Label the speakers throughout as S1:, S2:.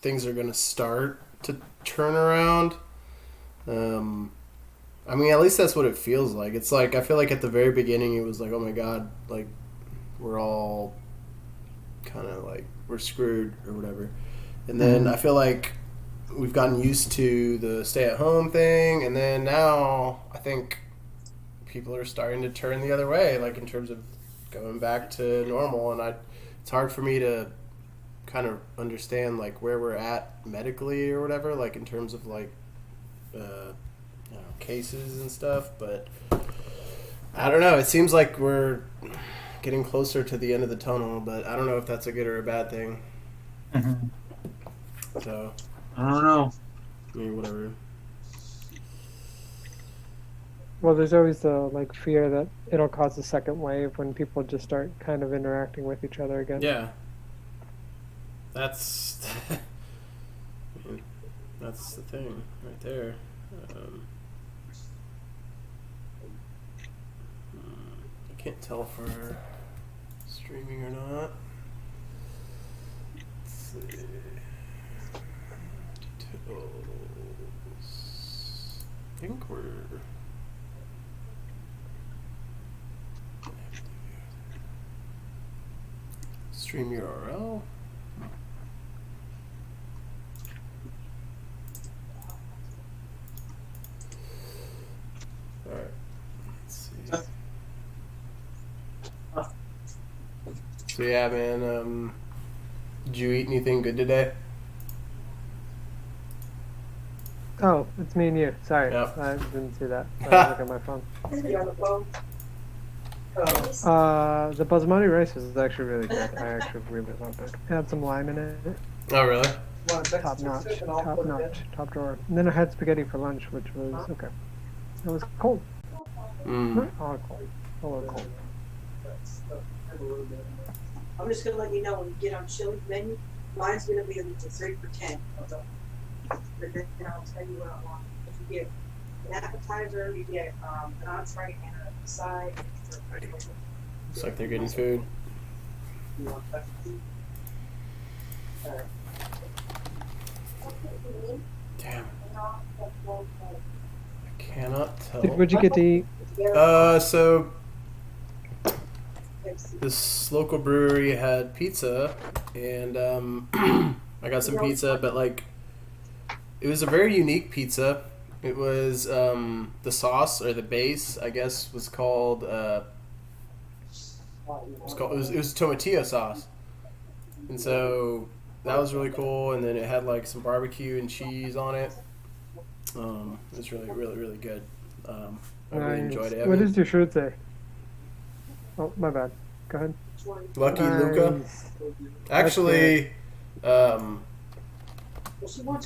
S1: things are going to start to turn around. I mean, at least that's what it feels like. It's like I feel like at the very beginning it was like, oh my god, like we're all kind of like we're screwed or whatever. And then I feel like we've gotten used to the stay-at-home thing, and then now I think people are starting to turn the other way, like in terms of going back to normal. And it's hard for me to kind of understand like where we're at medically or whatever, like in terms of like cases and stuff. But I don't know. It seems like we're getting closer to the end of the tunnel, but I don't know if that's a good or a bad thing.
S2: Mm-hmm.
S1: So
S2: I don't know.
S1: I mean, whatever.
S3: Well, there's always the fear that it'll cause a second wave when people just start kind of interacting with each other again.
S1: Yeah. That's that's the thing right there. I can't tell if we're streaming or not. Let's see. Details. I think we're. Stream URL. All right. Let's see. So yeah, man. Did you eat anything good today?
S3: Oh, it's me and you. Sorry,
S1: Yep.
S3: I didn't see that. I was looking at my phone. The basmati rice is actually really good. I actually really love it. It had some lime in it.
S1: Oh, really?
S3: Top notch, top drawer. And then I had spaghetti for lunch, which was okay. It was cold. Not all cold. A little cold.
S4: I'm just gonna let you know when you get on Chili's menu, mine's gonna be a 3 for $10. But then I'll tell you what I want. If you get an appetizer, you get an entree and a side.
S1: Looks like they're getting food.
S4: You want that food?
S1: Damn. I cannot tell.
S3: What'd you get to eat?
S1: So this local brewery had pizza, and I got some pizza, but like it was a very unique pizza. It was the sauce or the base, I guess, was called. It was tomatillo sauce, and so that was really cool. And then it had like some barbecue and cheese on it. It was really, really, really good. I really enjoyed it.
S3: What does your shirt say? Oh, my bad. Go ahead.
S1: Lucky Luca. Actually,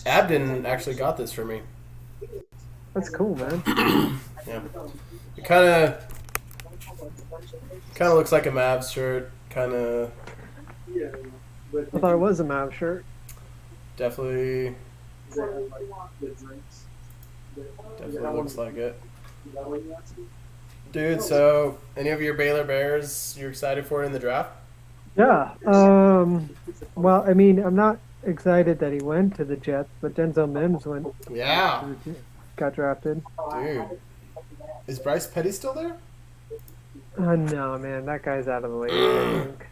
S1: Abden actually got this for me.
S3: That's cool, man.
S1: Yeah. It kind of looks like a Mavs shirt. Kind of.
S3: I thought it was a Mav shirt.
S1: Definitely looks like it. Dude, so any of your Baylor Bears you're excited for in the draft?
S3: Yeah. Well, I mean, I'm not excited that he went to the Jets, but Denzel Mims
S1: Yeah.
S3: got drafted.
S1: Dude. Is Bryce Petty still there?
S3: No, man, that guy's out of the league, I think.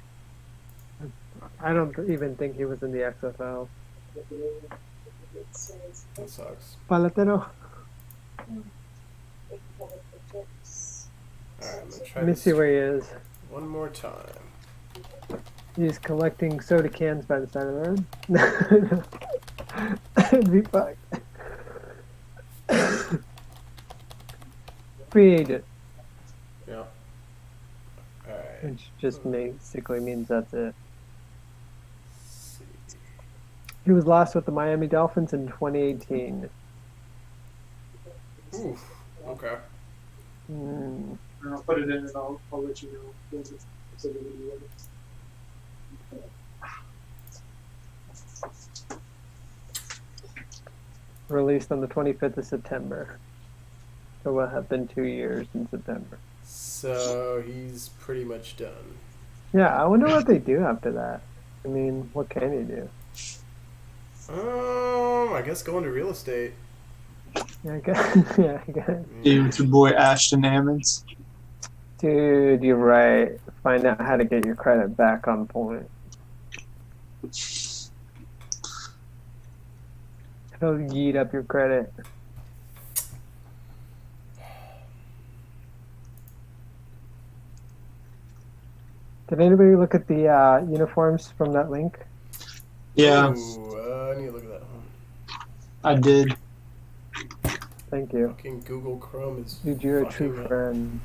S3: I don't even think he was in the XFL.
S1: That sucks.
S3: Palatero.
S1: Alright, I'm gonna try
S3: Let me
S1: this
S3: see where he is.
S1: one more time.
S3: He's collecting soda cans by the side of the road. It'd be fucked. Free agent.
S1: Yeah. Alright.
S3: Which just basically means that's it. He was last with the Miami Dolphins in 2018.
S1: Oof. Okay.
S2: I'll put it in and I'll let you know.
S3: Released on the 25th of September. So will have been 2 years in September.
S1: So he's pretty much done.
S3: Yeah, I wonder what they do after that. I mean, what can you do?
S1: I guess going to real estate.
S3: Yeah, I guess. Yeah, I guess.
S2: Dude, with your boy Ashton Ammons.
S3: Dude, you're right. Find out how to get your credit back on point. It'll yeet up your credit. Did anybody look at the uniforms from that link?
S2: Yeah,
S1: Ooh, I need to look at that one.
S2: I did.
S3: Thank you.
S1: Fucking Google Chrome is
S3: Dude, you're a
S1: fucking
S3: true
S1: up.
S3: friend.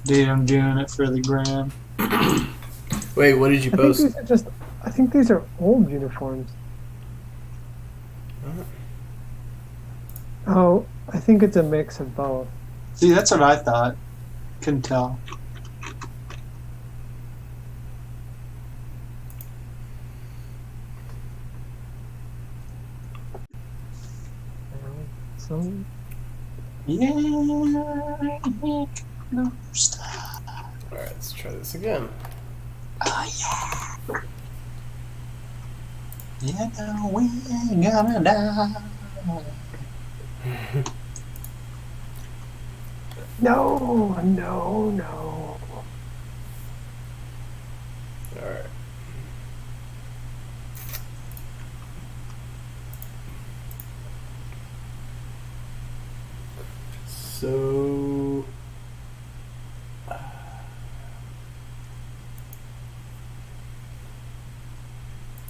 S2: Dude, I'm doing it for the gram.
S1: Wait, what did you
S3: I think
S1: post?
S3: these are just. I think these are old uniforms.
S1: Huh?
S3: Oh, I think it's a mix of both.
S2: See, that's what I thought. Couldn't tell.
S3: So
S2: Yeah. No stop.
S1: Alright, let's try this again.
S2: Oh, yeah. Yeah, no, we ain't gonna die.
S3: no, no, no.
S1: Alright. So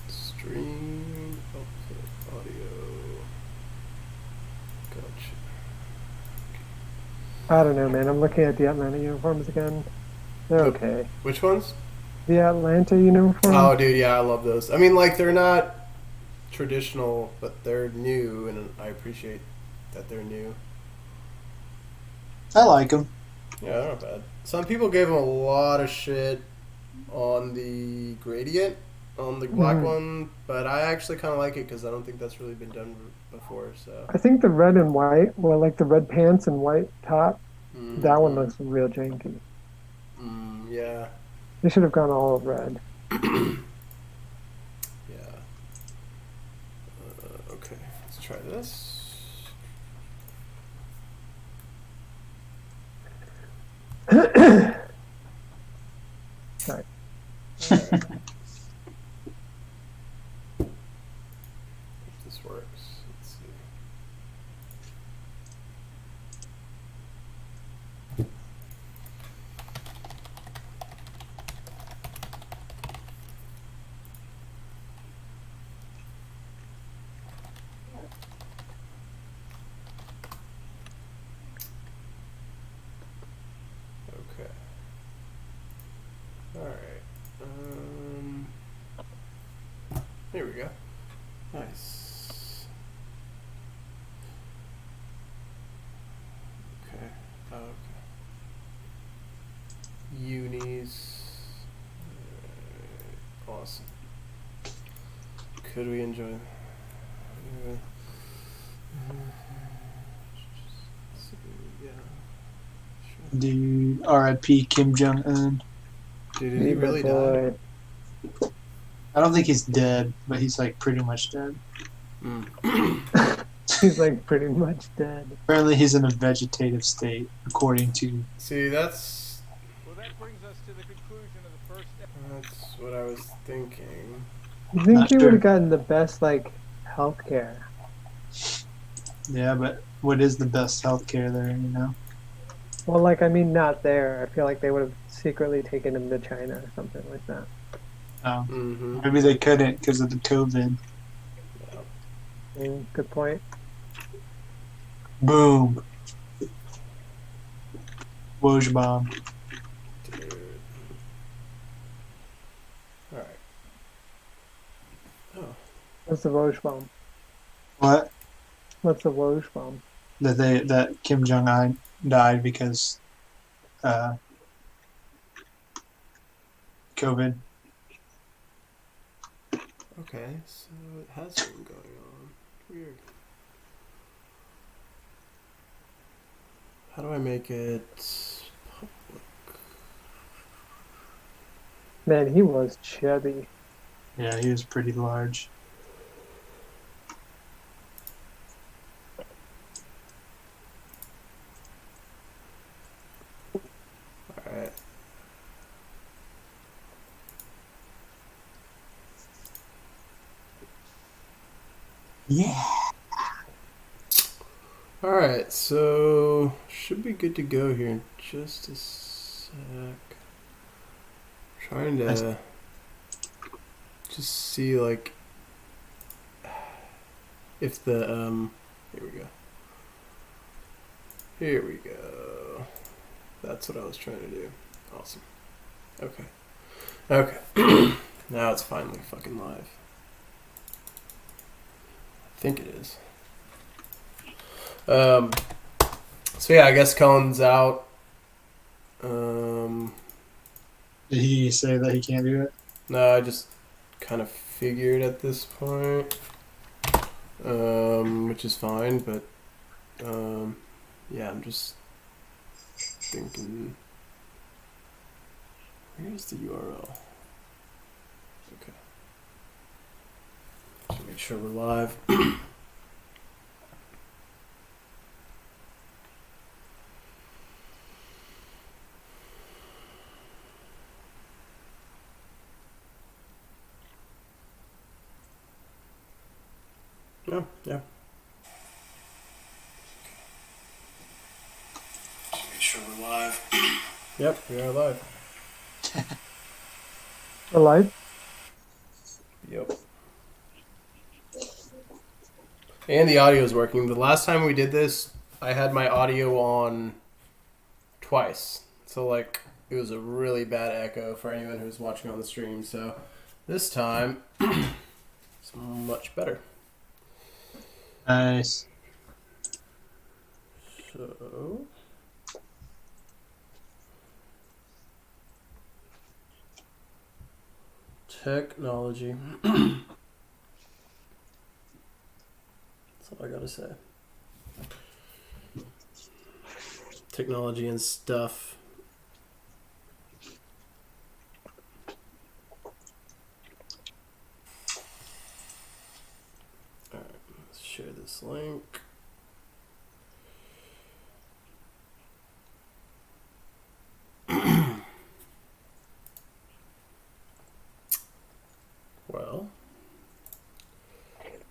S1: stream output audio. Gotcha.
S3: I don't know, man. I'm looking at the Atlanta uniforms again. They're okay.
S1: Which ones?
S3: The Atlanta uniform.
S1: Oh, dude, yeah, I love those. I mean, like, they're not traditional, but they're new, and I appreciate that they're new.
S2: I like them.
S1: Yeah, they're not bad. Some people gave them a lot of shit on the gradient, on the black one, but I actually kind of like it because I don't think that's really been done before. So
S3: I think the red and white, well, like the red pants and white top, that one looks real janky.
S1: Yeah.
S3: They should have gone all red.
S1: Yeah. Okay, let's try this.
S3: Sorry.
S1: If this works, let's see. Okay. All right. Here we go. Nice. Okay. Okay. Unis. Awesome. Could we enjoy? Yeah. Sure.
S2: Dude, R.I.P. Kim Jong Un.
S1: Dude, did he really die?
S2: I don't think he's dead, but he's like pretty much dead.
S3: He's like pretty much dead.
S2: Apparently, he's in a vegetative state, according to.
S1: See, that's
S5: Well, that brings us to the conclusion of the first step.
S1: that's what I was thinking.
S3: You think
S2: Not
S3: he
S2: sure.
S3: would have gotten the best like healthcare?
S2: Yeah, but what is the best healthcare there? You know.
S3: Well, like I mean, not there. I feel like they would have secretly taken him to China or something like that.
S2: Oh,
S1: Mm-hmm.
S2: maybe they couldn't because of the COVID.
S3: Good point.
S2: Boom. Woj bomb.
S1: Dude. All right. Oh.
S3: What's the Woj bomb?
S2: What?
S3: What's the Woj bomb?
S2: That Kim Jong Un died because COVID.
S1: Okay, so it has been going on. Weird. How do I make it public?
S3: Man, he was chubby.
S2: Yeah, he was pretty large. Yeah.
S1: Alright, so should be good to go here in just a sec. Trying to just see like if the here we go. Here we go. That's what I was trying to do. Awesome. Okay. Okay. Now it's finally fucking live. I think it is. So yeah, I guess Cullen's out.
S2: Did he say that he can't do it?
S1: No, I just kind of figured at this point, which is fine, but yeah, I'm just thinking, where's the URL? Okay. Just make sure we're live. Yeah, yeah. Just make sure we're live. Yep, we are live.
S3: We're live.
S1: Yep. And the audio is working. The last time we did this, I had my audio on twice. So, like, it was a really bad echo for anyone who's watching on the stream. So, this time, it's much better.
S2: Nice.
S1: So... Technology. That's all I gotta say. Technology and stuff. Alright, let's share this link. Well,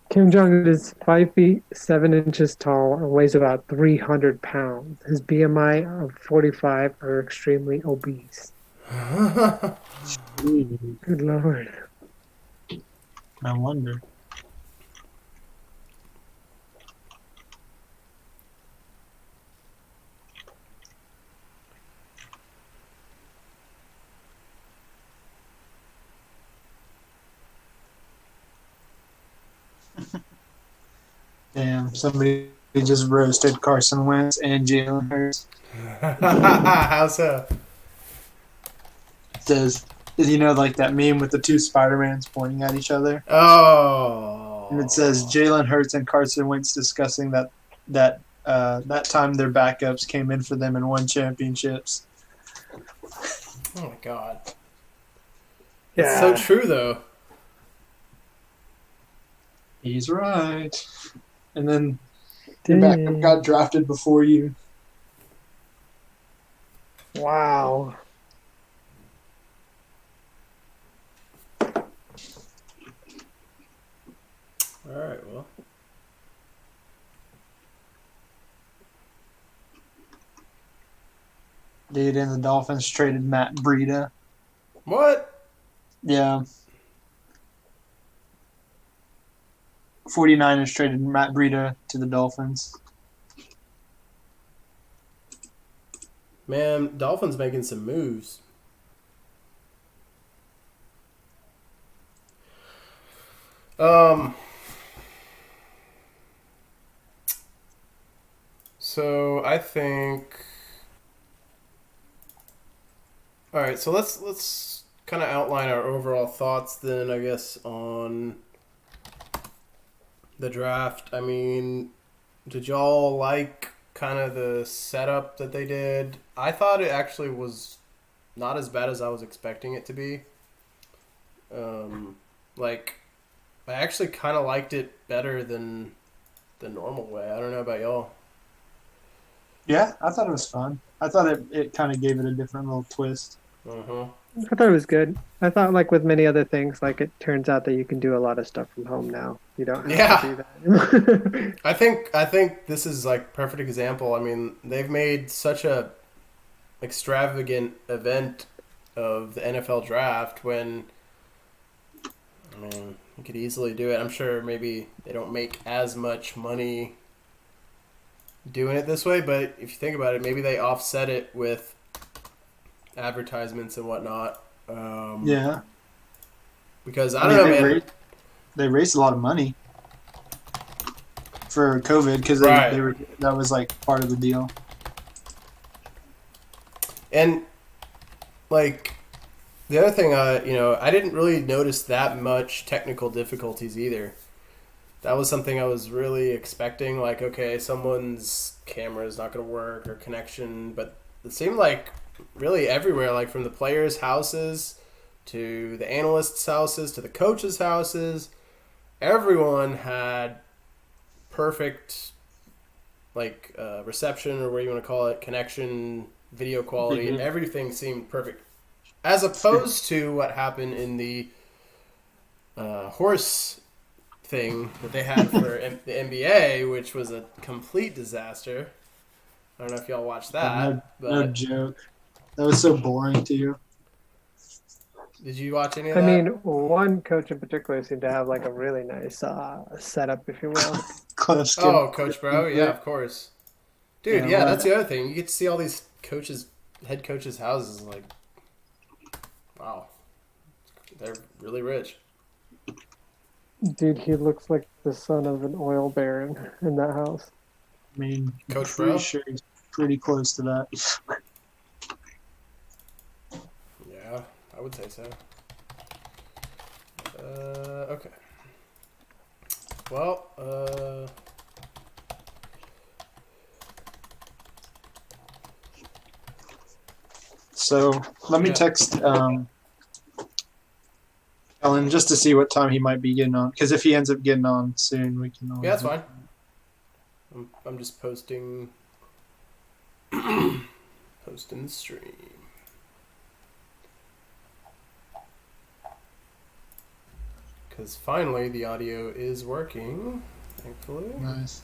S3: Kim Jong-un is 5 feet 7 inches tall and weighs about 300 pounds. His BMI of 45 are extremely obese. Good lord.
S2: I wonder. Damn, somebody just roasted Carson Wentz and Jalen Hurts.
S1: how so?
S2: Says, you know, like that meme with the two Spider-Mans pointing at each other?
S1: Oh.
S2: And it says Jalen Hurts and Carson Wentz discussing that time their backups came in for them and won championships.
S1: Oh my god.
S3: Yeah.
S1: It's so true, though.
S2: He's right. And then the backup got drafted before you.
S3: Wow.
S1: Alright, well.
S2: Dude, and the Dolphins traded Matt Breida.
S1: What?
S2: Yeah. 49ers traded Matt Breida to the Dolphins.
S1: Man, Dolphins making some moves. So I think. All right, so let's kind of outline our overall thoughts then, I guess, on the draft. I mean, did y'all like kind of the setup that they did? I thought it actually was not as bad as I was expecting it to be. Like, I actually kind of liked it better than the normal way. I don't know about y'all.
S2: Yeah, I thought it was fun. I thought it kind of gave it a different little twist.
S3: I thought it was good. I thought, like with many other things, like it turns out that you can do a lot of stuff from home now. You don't have to
S1: Yeah.
S3: do that anymore.
S1: I think this is like perfect example. I mean, they've made such a extravagant event of the NFL draft when I mean, you could easily do it. I'm sure maybe they don't make as much money doing it this way, but if you think about it, maybe they offset it with advertisements and whatnot.
S2: Yeah,
S1: Because I
S2: I
S1: don't
S2: mean
S1: know, man.
S2: they raised a lot of money for COVID because
S1: Right.
S2: they were that was like part of the deal.
S1: And like the other thing, I didn't really notice that much technical difficulties either. That was something I was really expecting. Like, okay, someone's camera is not going to work or connection, but it seemed like really everywhere, like from the players' houses to the analysts' houses to the coaches' houses, everyone had perfect reception or what you want to call it, connection, video quality.
S2: Mhm.
S1: Everything seemed perfect, as opposed to what happened in the horse thing that they had for the NBA, which was a complete disaster. I don't know if y'all watched
S2: No,
S1: that,
S2: no
S1: but
S2: joke. That was so boring to you.
S1: did you watch any of
S3: I mean,
S1: that?
S3: one coach in particular seemed to have like a really nice setup, if you will.
S2: Close to
S1: Oh, Coach Bro, yeah, of course, dude.
S2: Yeah,
S1: Yeah, that's
S2: what?
S1: the other thing. You get to see all these head coaches' houses. Like, wow, they're really rich.
S3: Dude, he looks like the son of an oil baron in that house.
S2: I mean, I'm
S1: Coach
S2: pretty
S1: Bro?
S2: sure he's pretty close to that.
S1: Yeah, I would say so. Okay. Well,
S2: So let me
S1: Yeah.
S2: text Ellen just to see what time he might be getting on. Because if he ends up getting on soon, we can always.
S1: yeah, that's fine. I'm just posting posting the stream. Because finally the audio is working, thankfully.
S2: Nice.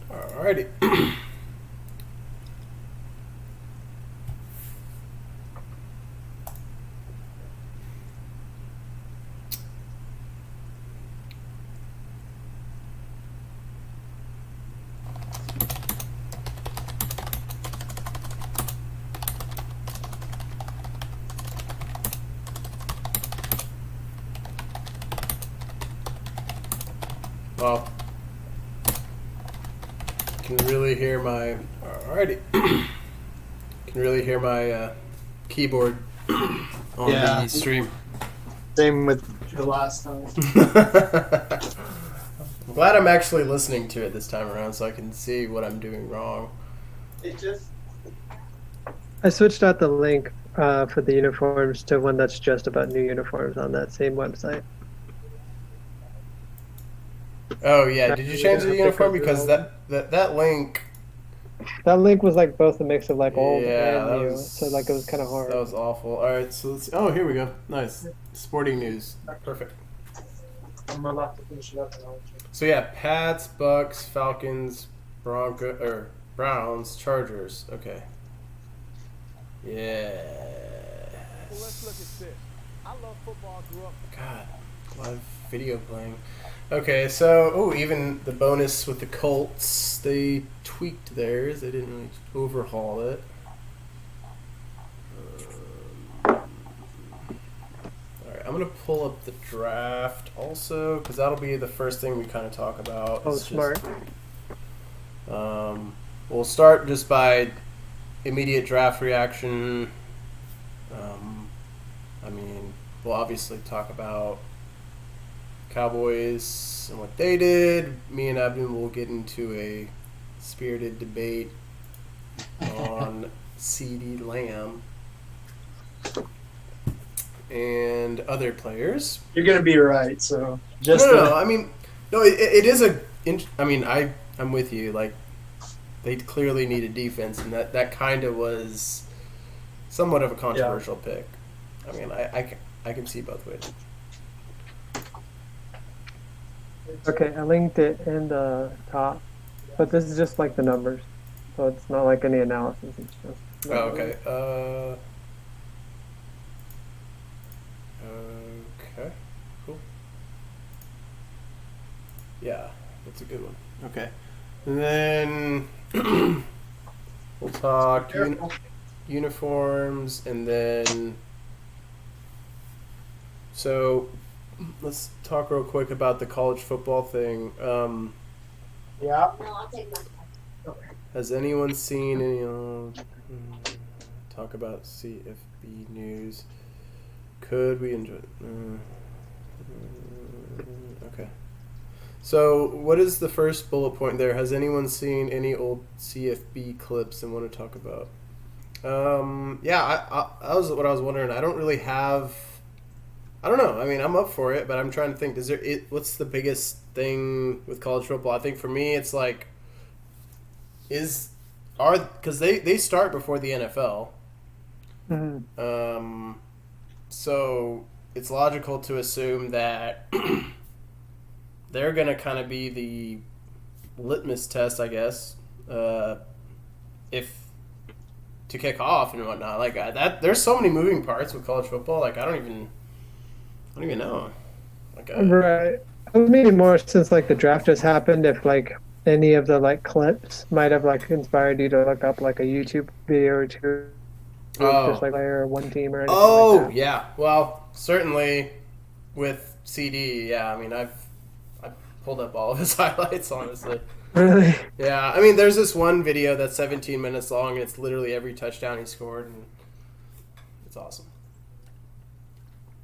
S1: Alrighty. Well, can really hear my. Alrighty. Can really hear my keyboard on
S2: Yeah.
S1: the stream.
S2: Same with the last time.
S1: I'm glad I'm actually listening to it this time around so I can see what I'm doing wrong.
S2: It just.
S3: I switched out the link for the uniforms to one that's just about new uniforms on that same website.
S1: Oh yeah, did you change the uniform? Because that link.
S3: That link was like both a mix of like old
S1: Yeah,
S3: and
S1: that
S3: new,
S1: was
S3: so like it was kind of hard.
S1: That was awful. All right, so let's. Oh, here we go. Nice sporting news. Perfect.
S2: I'm allowed to finish it up.
S1: So yeah, Pats, Bucks, Falcons, Browns, Chargers. Okay. Yeah.
S5: Well, let's look at this. I love football. Grew up.
S1: God, live video playing. Okay, so even the bonus with the Colts, they tweaked theirs. They didn't really overhaul it. All right, I'm gonna pull up the draft also because that'll be the first thing we kind of talk about.
S3: Oh,
S1: It's
S3: smart.
S1: We'll start just by immediate draft reaction. we'll obviously talk about Cowboys and what they did. Me and Abdul will get into a spirited debate on CeeDee Lamb and other players.
S2: You're gonna be right. So
S1: No. I mean, no. It is a. I mean, I'm with you. Like, they clearly need a defense, and that kind of was somewhat of a controversial pick. I mean, I can see both ways.
S3: Okay, I linked it in the top, but this is just like the numbers, so it's not like any analysis. It's just
S1: Oh, okay. Okay. Cool. Yeah, that's a good one. Okay. And then we'll talk uniforms, and then so let's talk real quick about the college football thing.
S2: yeah.
S4: No, I'll take my time.
S1: Has anyone seen any talk about CFB news? Could we enjoy? Okay. So, what is the first bullet point there? Has anyone seen any old CFB clips and want to talk about? Yeah, that was what I was wondering. I don't really have. I don't know. I mean, I'm up for it, but I'm trying to think. What's the biggest thing with college football? I think for me, it's like, because they start before the NFL.
S3: Mm-hmm.
S1: So it's logical to assume that they're going to kind of be the litmus test, I guess, if to kick off and whatnot. Like that, there's so many moving parts with college football. Like I don't even know. Like
S3: Right. I was meaning more since like the draft just happened. If like any of the like clips might have like inspired you to look up like a YouTube video or two, just like player or one team or anything like that.
S1: Yeah. Well, certainly with CD. Yeah. I mean, I've pulled up all of his highlights, honestly.
S3: Really?
S1: Yeah. I mean, there's this one video that's 17 minutes long, and it's literally every touchdown he scored, and it's awesome.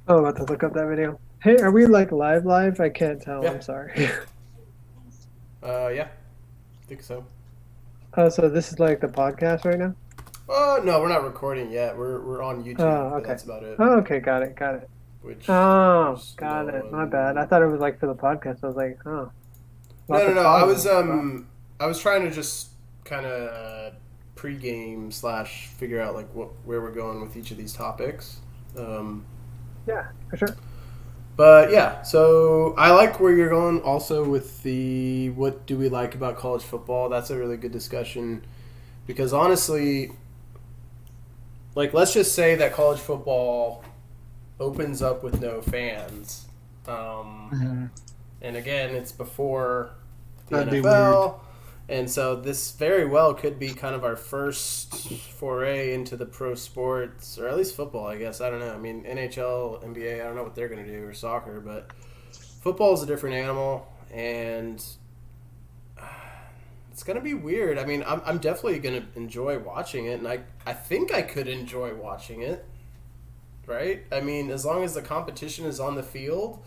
S3: Oh, I'm about to look up that video. Hey, are we like live? I can't tell.
S1: Yeah.
S3: I'm sorry.
S1: Yeah. I think so.
S3: Oh, so this is like the podcast right now?
S1: No, we're not recording yet. We're on YouTube.
S3: Oh,
S1: But
S3: okay.
S1: that's about it.
S3: Oh, okay, got it.
S1: Which
S3: Oh,
S1: there's
S3: got
S1: no
S3: it. My
S1: one-
S3: bad. I thought it was like for the podcast. I was like, oh.
S1: No. I was trying to just kind of pregame / figure out like where we're going with each of these topics.
S3: Yeah, for sure.
S1: But yeah, so I like where you're going also with the what do we like about college football. That's a really good discussion because honestly, like let's just say that college football opens up with no fans. And again, it's before the
S2: That'd be
S1: NFL. And so this very well could be kind of our first foray into the pro sports, or at least football, I guess. I don't know. I mean, NHL, NBA, I don't know what they're going to do, or soccer, but football is a different animal, and it's going to be weird. I mean, I'm definitely going to enjoy watching it, and I think I could enjoy watching it, right? I mean, as long as the competition is on the field,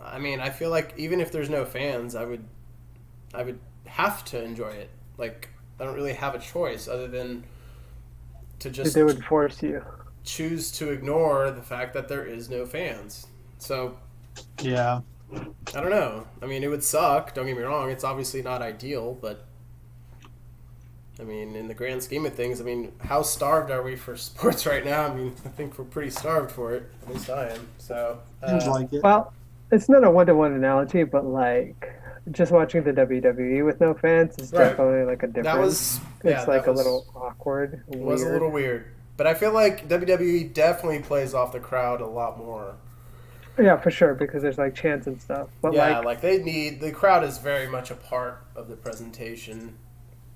S1: I mean, I feel like even if there's no fans, I would have to enjoy it. Like, I don't really have a choice other than to just
S3: They would force you.
S1: choose to ignore the fact that there is no fans. So,
S2: Yeah.
S1: I don't know. I mean, it would suck. Don't get me wrong. It's obviously not ideal, but I mean, in the grand scheme of things, I mean, how starved are we for sports right now? I mean, I think we're pretty starved for it. At least I am. So,
S2: Seems like it.
S3: Well, it's not a one-to-one analogy, but like just watching the WWE with no fans is
S1: Right.
S3: definitely like a difference.
S1: that was
S3: It's like a little awkward.
S1: It was a
S3: weird.
S1: little weird. But I feel like WWE definitely plays off the crowd a lot more.
S3: Yeah, for sure, because there's like chants and stuff. But
S1: Yeah,
S3: like,
S1: the crowd is very much a part of the presentation,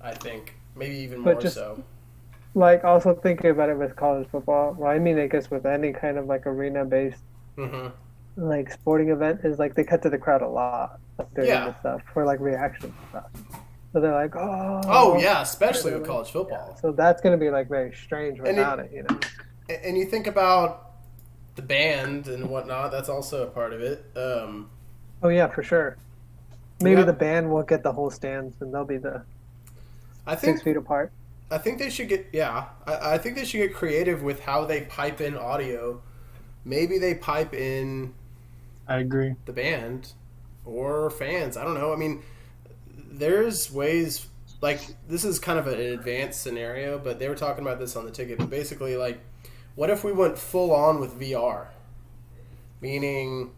S1: I think. Maybe even
S3: But
S1: more
S3: just-
S1: so.
S3: like also thinking about it with college football. Well, I mean, I guess with any kind of like arena-based
S1: Hmm.
S3: like sporting event is like they cut to the crowd a lot during
S1: Yeah.
S3: the stuff for like reaction stuff. So they're like, oh.
S1: Oh, yeah, especially with college football.
S3: So that's gonna be like very strange
S1: And
S3: without it, you know.
S1: And you think about, the band and whatnot. That's also a part of it.
S3: Oh yeah, for sure. Maybe
S1: Yeah.
S3: the band will get the whole stands, and they'll be the
S1: I
S3: 6
S1: think
S3: feet apart.
S1: I think they should get I think they should get creative with how they pipe in audio. Maybe they pipe in
S2: I agree.
S1: the band or fans. I don't know. I mean, there's ways like this is kind of an advanced scenario, but they were talking about this on the ticket. But basically, like, what if we went full on with VR? Meaning,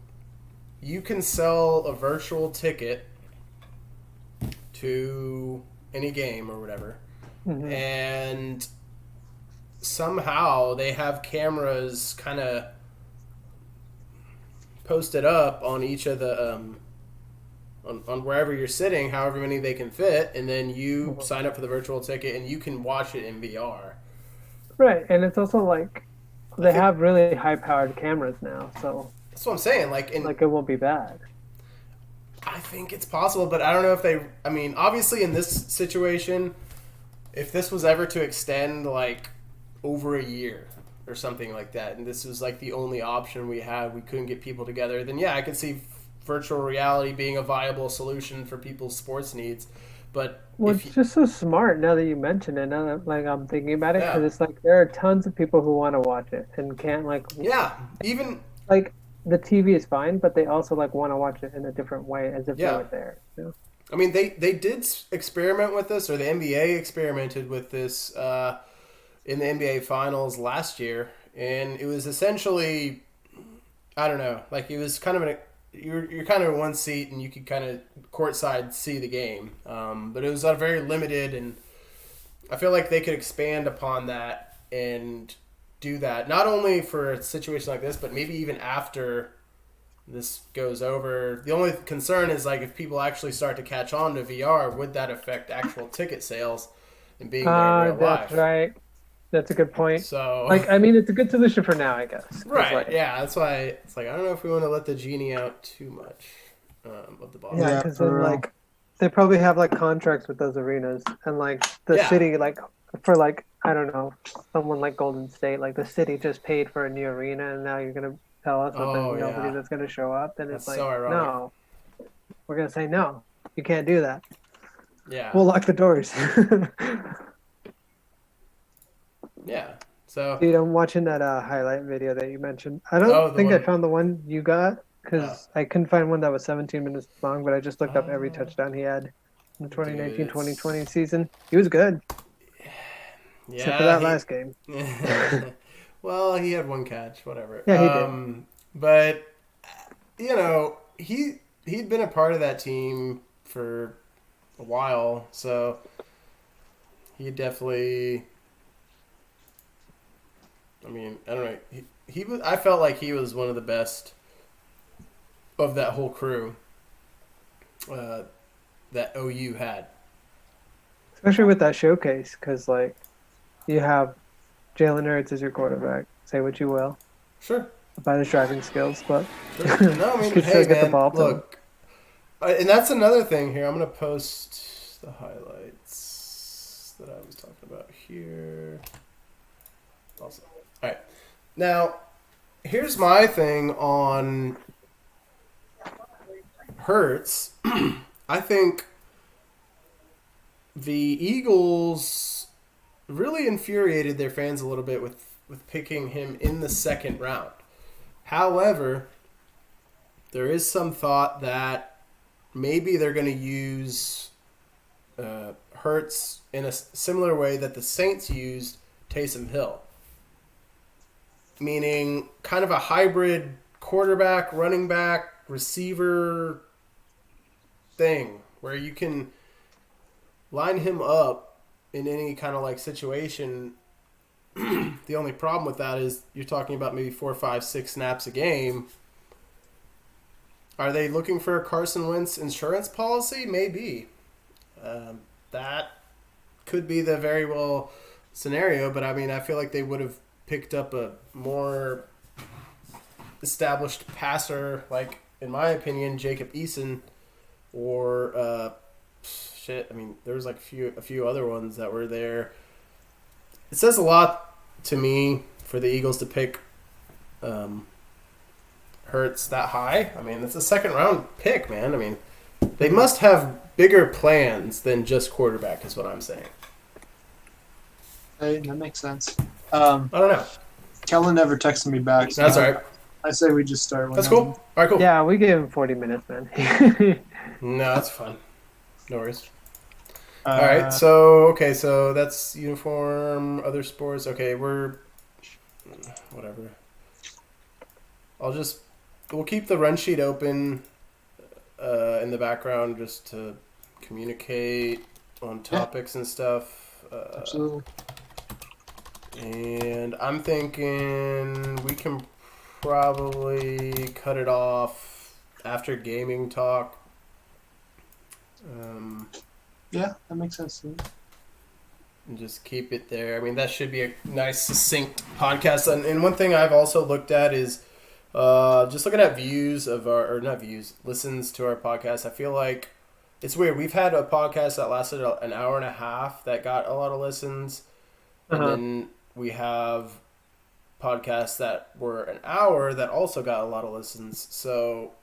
S1: you can sell a virtual ticket to any game or whatever,
S3: Mhm.
S1: and somehow they have cameras kind of posted up on each of the on wherever you're sitting, however many they can fit, and then you
S3: Mhm.
S1: sign up for the virtual ticket and you can watch it in VR.
S3: Right, and it's also like they
S1: think-
S3: have really high-powered cameras now, so
S1: That's what I'm saying. Like,
S3: like it won't be bad.
S1: I think it's possible, but I don't know if they. I mean, obviously, in this situation, if this was ever to extend like over a year or something like that, and this was like the only option we had, we couldn't get people together, then yeah, I could see virtual reality being a viable solution for people's sports needs. But
S3: Well,
S1: if
S3: it's just so smart now that you mention it. Now that like I'm thinking about it, because
S1: Yeah.
S3: it's like there are tons of people who want to watch it and can't
S1: yeah, even
S3: like the TV is fine, but they also like want to watch it in a different way as if they
S1: Yeah.
S3: were there. You know?
S1: I mean, they did experiment with this, or the NBA experimented with this in the NBA Finals last year, and it was essentially, I don't know, like it was kind of you're kind of in one seat and you could kind of courtside see the game, but it was very limited, and I feel like they could expand upon that and do that not only for a situation like this, but maybe even after this goes over. The only concern is like if people actually start to catch on to VR, would that affect actual ticket sales and being there in real
S3: That's
S1: life?
S3: right. That's a good point.
S1: So,
S3: Like, I mean, it's a good solution for now, I guess. 'Cause,
S1: right,
S3: like,
S1: yeah, that's why it's like I don't know if we want to let the genie out too much of the bottle.
S3: Yeah,
S2: Yeah,
S3: because
S2: for
S3: then
S2: real.
S3: like they probably have like contracts with those arenas, and like the
S1: Yeah.
S3: city, like for like I don't know, someone like Golden State, like the city just paid for a new arena, and now you're gonna tell us that
S1: Oh,
S3: there's nobody
S1: yeah.
S3: that's gonna show up. Then
S1: That's
S3: it's like
S1: so ironic.
S3: no, we're gonna say no, you can't do that.
S1: Yeah,
S3: We'll lock the doors.
S1: yeah. So,
S3: Dude, I'm watching that highlight video that you mentioned. I don't
S1: Oh, the
S3: think I
S1: one-
S3: found the one you got because I couldn't find one that was 17 minutes long, but I just looked up every
S1: Oh.
S3: touchdown he had in the 2019-2020
S1: it's-
S3: season. He was good,
S1: yeah,
S3: except for that last game.
S1: well, he had one catch, whatever.
S3: Yeah, he did.
S1: But you know, he'd been a part of that team for a while, so he definitely. I mean, I don't know. He was. I felt like he was one of the best of that whole crew that OU had.
S3: Especially with that showcase, because like you have Jalen Hurts as your quarterback. Say what you will
S1: Sure.
S3: about his driving skills, but
S1: Sure. No, I mean,
S3: Could
S1: hey,
S3: still get the
S1: man,
S3: ball to him.
S1: look, and that's another thing here. I'm gonna post the highlights that I was talking about here. Also, all right. Now, here's my thing on Hurts. I think the Eagles really infuriated their fans a little bit with picking him in the second round. However, there is some thought that maybe they're going to use Hurts in a similar way that the Saints used Taysom Hill. Meaning kind of a hybrid quarterback, running back, receiver thing where you can line him up in any kind of like situation. The only problem with that is you're talking about maybe 4, 5, 6 snaps a game. Are they looking for a Carson Wentz insurance policy? Maybe. That could be the very well scenario, but I mean, I feel like they would have picked up a more established passer, like, in my opinion, Jacob Eason, or, I mean, there was like a few other ones that were there. It says a lot to me for the Eagles to pick Hurts that high. I mean, it's a second round pick, man. I mean, they must have bigger plans than just quarterback, is what I'm saying.
S2: Hey, that makes sense.
S1: I don't know.
S2: Kellen never texted me back. So
S1: That's all right.
S2: I say we just start.
S1: That's cool. All right, cool.
S3: Yeah, we gave him 40 minutes, man.
S1: No, that's fun. No worries. All right, so that's uniform, other sports. Okay, whatever. We'll keep the run sheet open in the background just to communicate on topics and stuff.
S2: Absolutely.
S1: And I'm thinking we can probably cut it off after gaming talk.
S2: Yeah, that makes sense to me.
S1: And just keep it there. I mean, that should be a nice, succinct podcast. And one thing I've also looked at is just looking at listens to our podcast. I feel like it's weird. We've had a podcast that lasted an hour and a half that got a lot of listens. And then we have podcasts that were an hour that also got a lot of listens. So,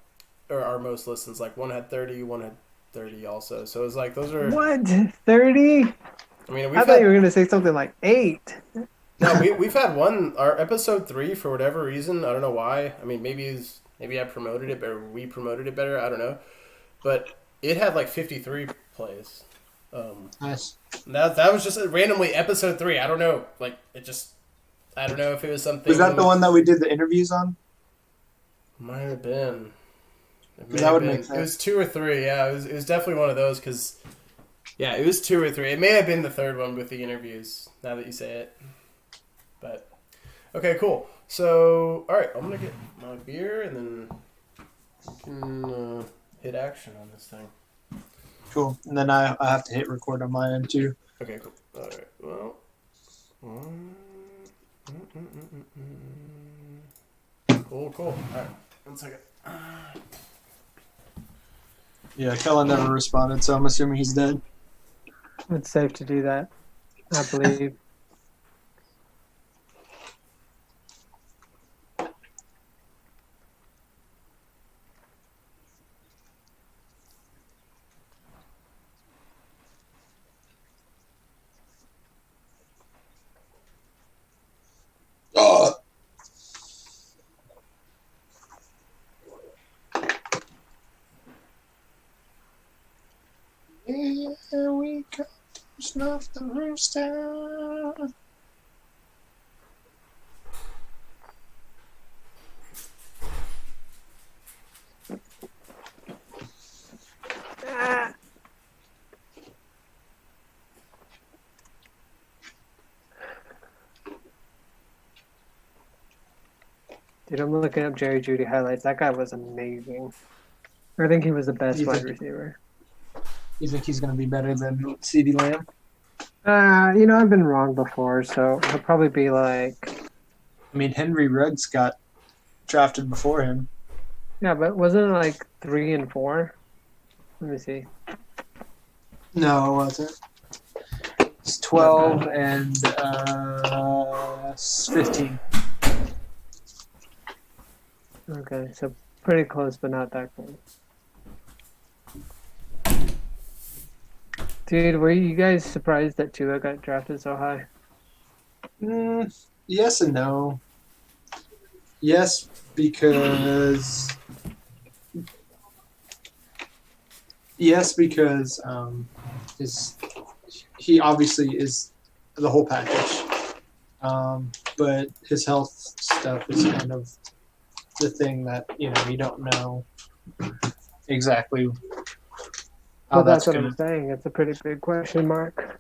S1: or our most listens, like one had 30, one had 30 also. So it's like those are...
S3: What? 30?
S1: I mean,
S3: I thought you were going to say something like 8.
S1: No, we've had one, our episode 3, for whatever reason, I don't know why. I mean, maybe I promoted it better, we promoted it better, I don't know. But it had like 53 plays.
S2: Nice.
S1: That was just randomly episode 3. I don't know. Like, I don't know if it was something.
S2: Was that the one that we did the interviews on?
S1: Might have been.
S2: That would make sense.
S1: It was 2 or 3. Yeah, it was definitely one of those because, yeah, it was 2 or 3. It may have been the third one with the interviews. Now that you say it, but okay, cool. So, all right, I'm gonna get my beer and then we can hit action on this thing.
S2: Cool. And then I have to hit record on my end too.
S1: Okay, cool. All right. Well. Cool. All right. 1 second.
S2: Yeah, Kellen never responded, so I'm assuming he's dead.
S3: It's safe to do that, I believe.
S2: Oh. Here we go, snuff the rooster.
S3: Dude, I'm looking up Jerry Jeudy highlights. That guy was amazing. I think he was the best wide receiver.
S2: You think he's going to be better than CeeDee Lamb?
S3: I've been wrong before, so he'll probably be like...
S2: I mean, Henry Ruggs got drafted before him.
S3: Yeah, but wasn't it like 3 and 4? Let me see.
S2: No, it wasn't. It's 12 and 15.
S3: Okay, so pretty close, but not that close. Dude, were you guys surprised that Tua got drafted so high?
S2: Yes and no. Yes, because he obviously is the whole package. But his health stuff is kind of the thing that you don't know exactly how
S3: Well, that's what
S2: gonna...
S3: I'm saying. It's a pretty big question mark.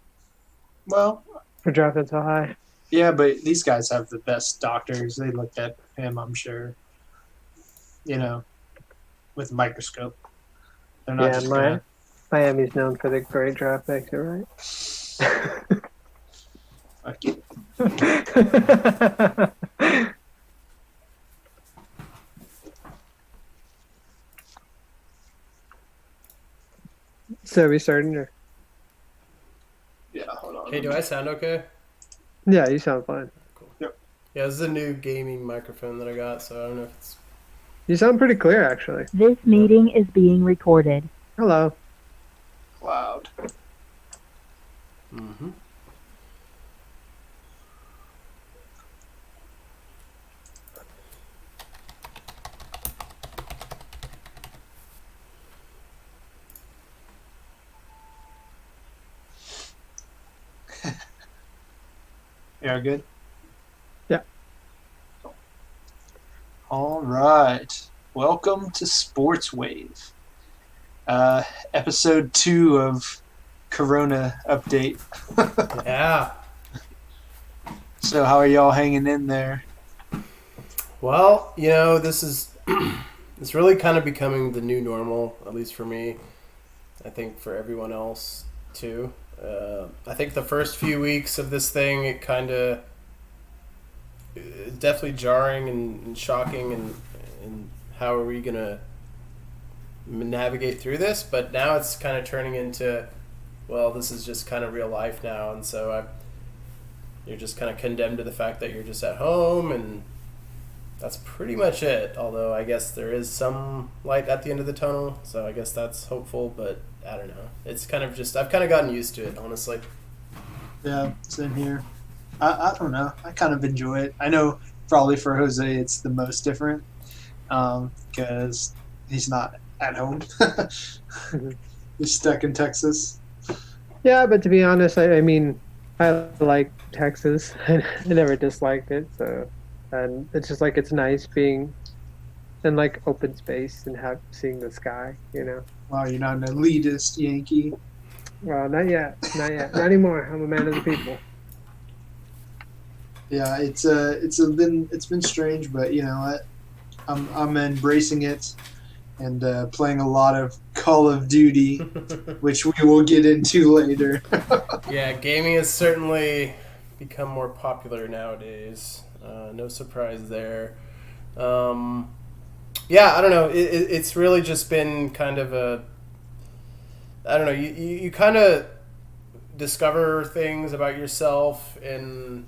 S2: Well,
S3: for drafting so high.
S2: Yeah, but these guys have the best doctors. They looked at him, I'm sure. With a microscope. They're not just
S3: Miami's known for the great draft picks, you're right.
S2: Fuck you.
S3: So are we starting or?
S2: Yeah, hold on.
S1: Hey, do I sound okay?
S3: Yeah, you sound fine.
S1: Cool.
S2: Yep.
S1: Yeah, this is a new gaming microphone that I got, so I don't know if it's...
S3: You sound pretty clear, actually.
S6: This meeting is being recorded.
S3: Hello.
S2: Loud.
S1: Mm-hmm.
S2: Yeah, good.
S3: Yeah.
S2: All right. Welcome to SportsWave. Episode 2 of Corona update.
S1: Yeah.
S2: So how are y'all hanging in there?
S1: Well, this is... it's really kind of becoming the new normal, at least for me. I think for everyone else, too. I think the first few weeks of this thing, it kind of... It's definitely jarring and shocking, and how are we going to navigate through this? But now it's kind of turning into, well, this is just kind of real life now, and so you're just kind of condemned to the fact that you're just at home, and that's pretty much it. Although I guess there is some light at the end of the tunnel, so I guess that's hopeful, but I don't know. It's kind of just, I've kind of gotten used to it, honestly.
S2: Yeah, same here. I don't know. I kind of enjoy it. I know probably for Jose it's the most different because he's not at home. He's stuck in Texas.
S3: Yeah, but to be honest, I mean, I like Texas. I never disliked it, so, and it's just like it's nice being in like open space and seeing the sky,
S2: Wow, you're not an elitist Yankee.
S3: Well, not yet, not anymore. I'm a man of the people.
S2: Yeah, it's been strange, but you know what? I'm embracing it and playing a lot of Call of Duty, which we will get into later.
S1: Yeah, gaming has certainly become more popular nowadays. No surprise there. Yeah, I don't know. It's really just been kind of a... I don't know. You kind of discover things about yourself and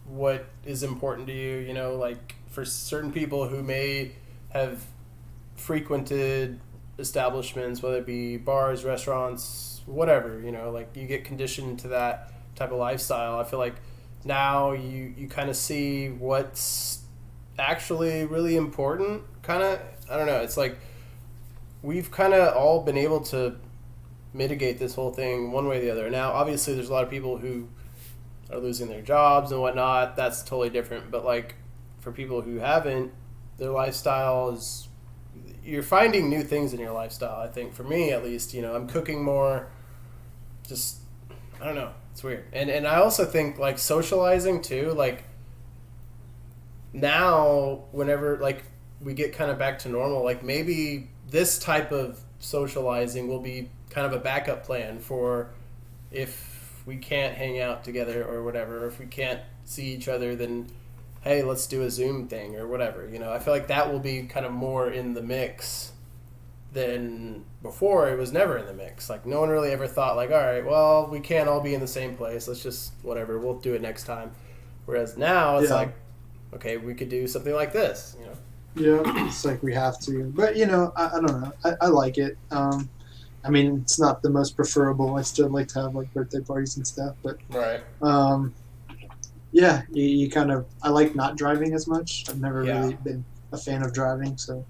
S1: what is important to you, like for certain people who may have frequented establishments, whether it be bars, restaurants, whatever, like you get conditioned to that type of lifestyle. I feel like now you kind of see what's actually really important, kind of. I don't know. It's like we've kind of all been able to mitigate this whole thing one way or the other. Now, obviously, there's a lot of people who are losing their jobs and whatnot. That's totally different. But like for people who haven't, their lifestyle is... You're finding new things in your lifestyle, I think. For me, at least, I'm cooking more. Just, I don't know. It's weird. And I also think, like, socializing, too. Like, now, whenever, like, we get kind of back to normal, like, maybe this type of socializing will be kind of a backup plan for if we can't hang out together or whatever. Or if we can't see each other, then... hey, let's do a Zoom thing or whatever. I feel like that will be kind of more in the mix than before. It was never in the mix. Like, no one really ever thought, like, all right, well, we can't all be in the same place. Let's just, whatever, we'll do it next time. Whereas now it's like, okay, we could do something like this,
S2: Yeah, it's like we have to. But, I don't know. I like it. I mean, it's not the most preferable. I still like to have, like, birthday parties and stuff. But,
S1: right.
S2: Yeah, you kind of... I like not driving as much. I've never really been a fan of driving, so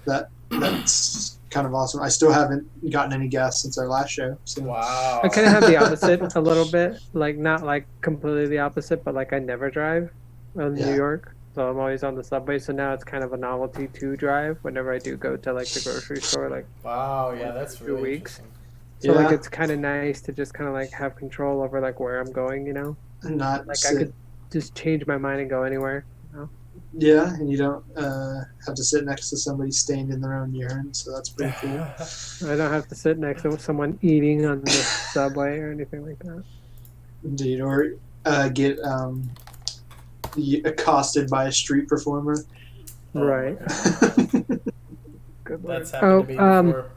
S2: that's kind of awesome. I still haven't gotten any gas since our last show. So.
S1: Wow.
S3: I kind of have the opposite a little bit. Like, not like completely the opposite, but like I never drive in New York. So I'm always on the subway. So now it's kind of a novelty to drive whenever I do go to like the grocery store. Like,
S1: wow, yeah, that's really
S3: weeks.
S1: interesting.
S3: So like it's kind of nice to just kind of like have control over like where I'm going,
S2: Not
S3: like
S2: sit.
S3: I could just change my mind and go anywhere.
S2: Yeah, and you don't have to sit next to somebody stained in their own urine, so that's pretty cool.
S3: I don't have to sit next to someone eating on the subway or anything like that.
S2: Indeed, or get accosted by a street performer.
S3: Right.
S1: Good That's happened to me before.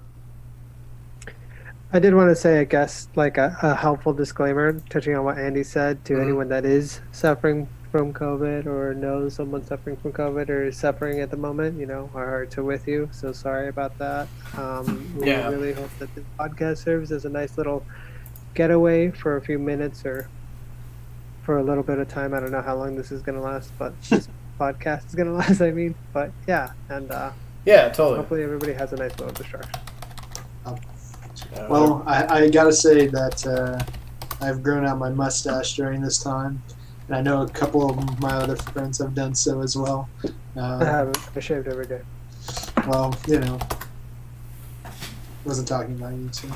S3: I did want to say, I guess, like a helpful disclaimer, touching on what Andy said, to anyone that is suffering from COVID or knows someone suffering from COVID or is suffering at the moment, our hearts are with you. So sorry about that. We
S1: Yeah.
S3: really hope that this podcast serves as a nice little getaway for a few minutes or for a little bit of time. I don't know how long this is going to last, but this podcast is going to last, But yeah, and
S1: Yeah, totally.
S3: hopefully everybody has a nice little distraction.
S2: Well, I gotta say that I've grown out my mustache during this time, and I know a couple of my other friends have done so as well.
S3: I haven't. I shaved every day.
S2: Well, wasn't talking about you too.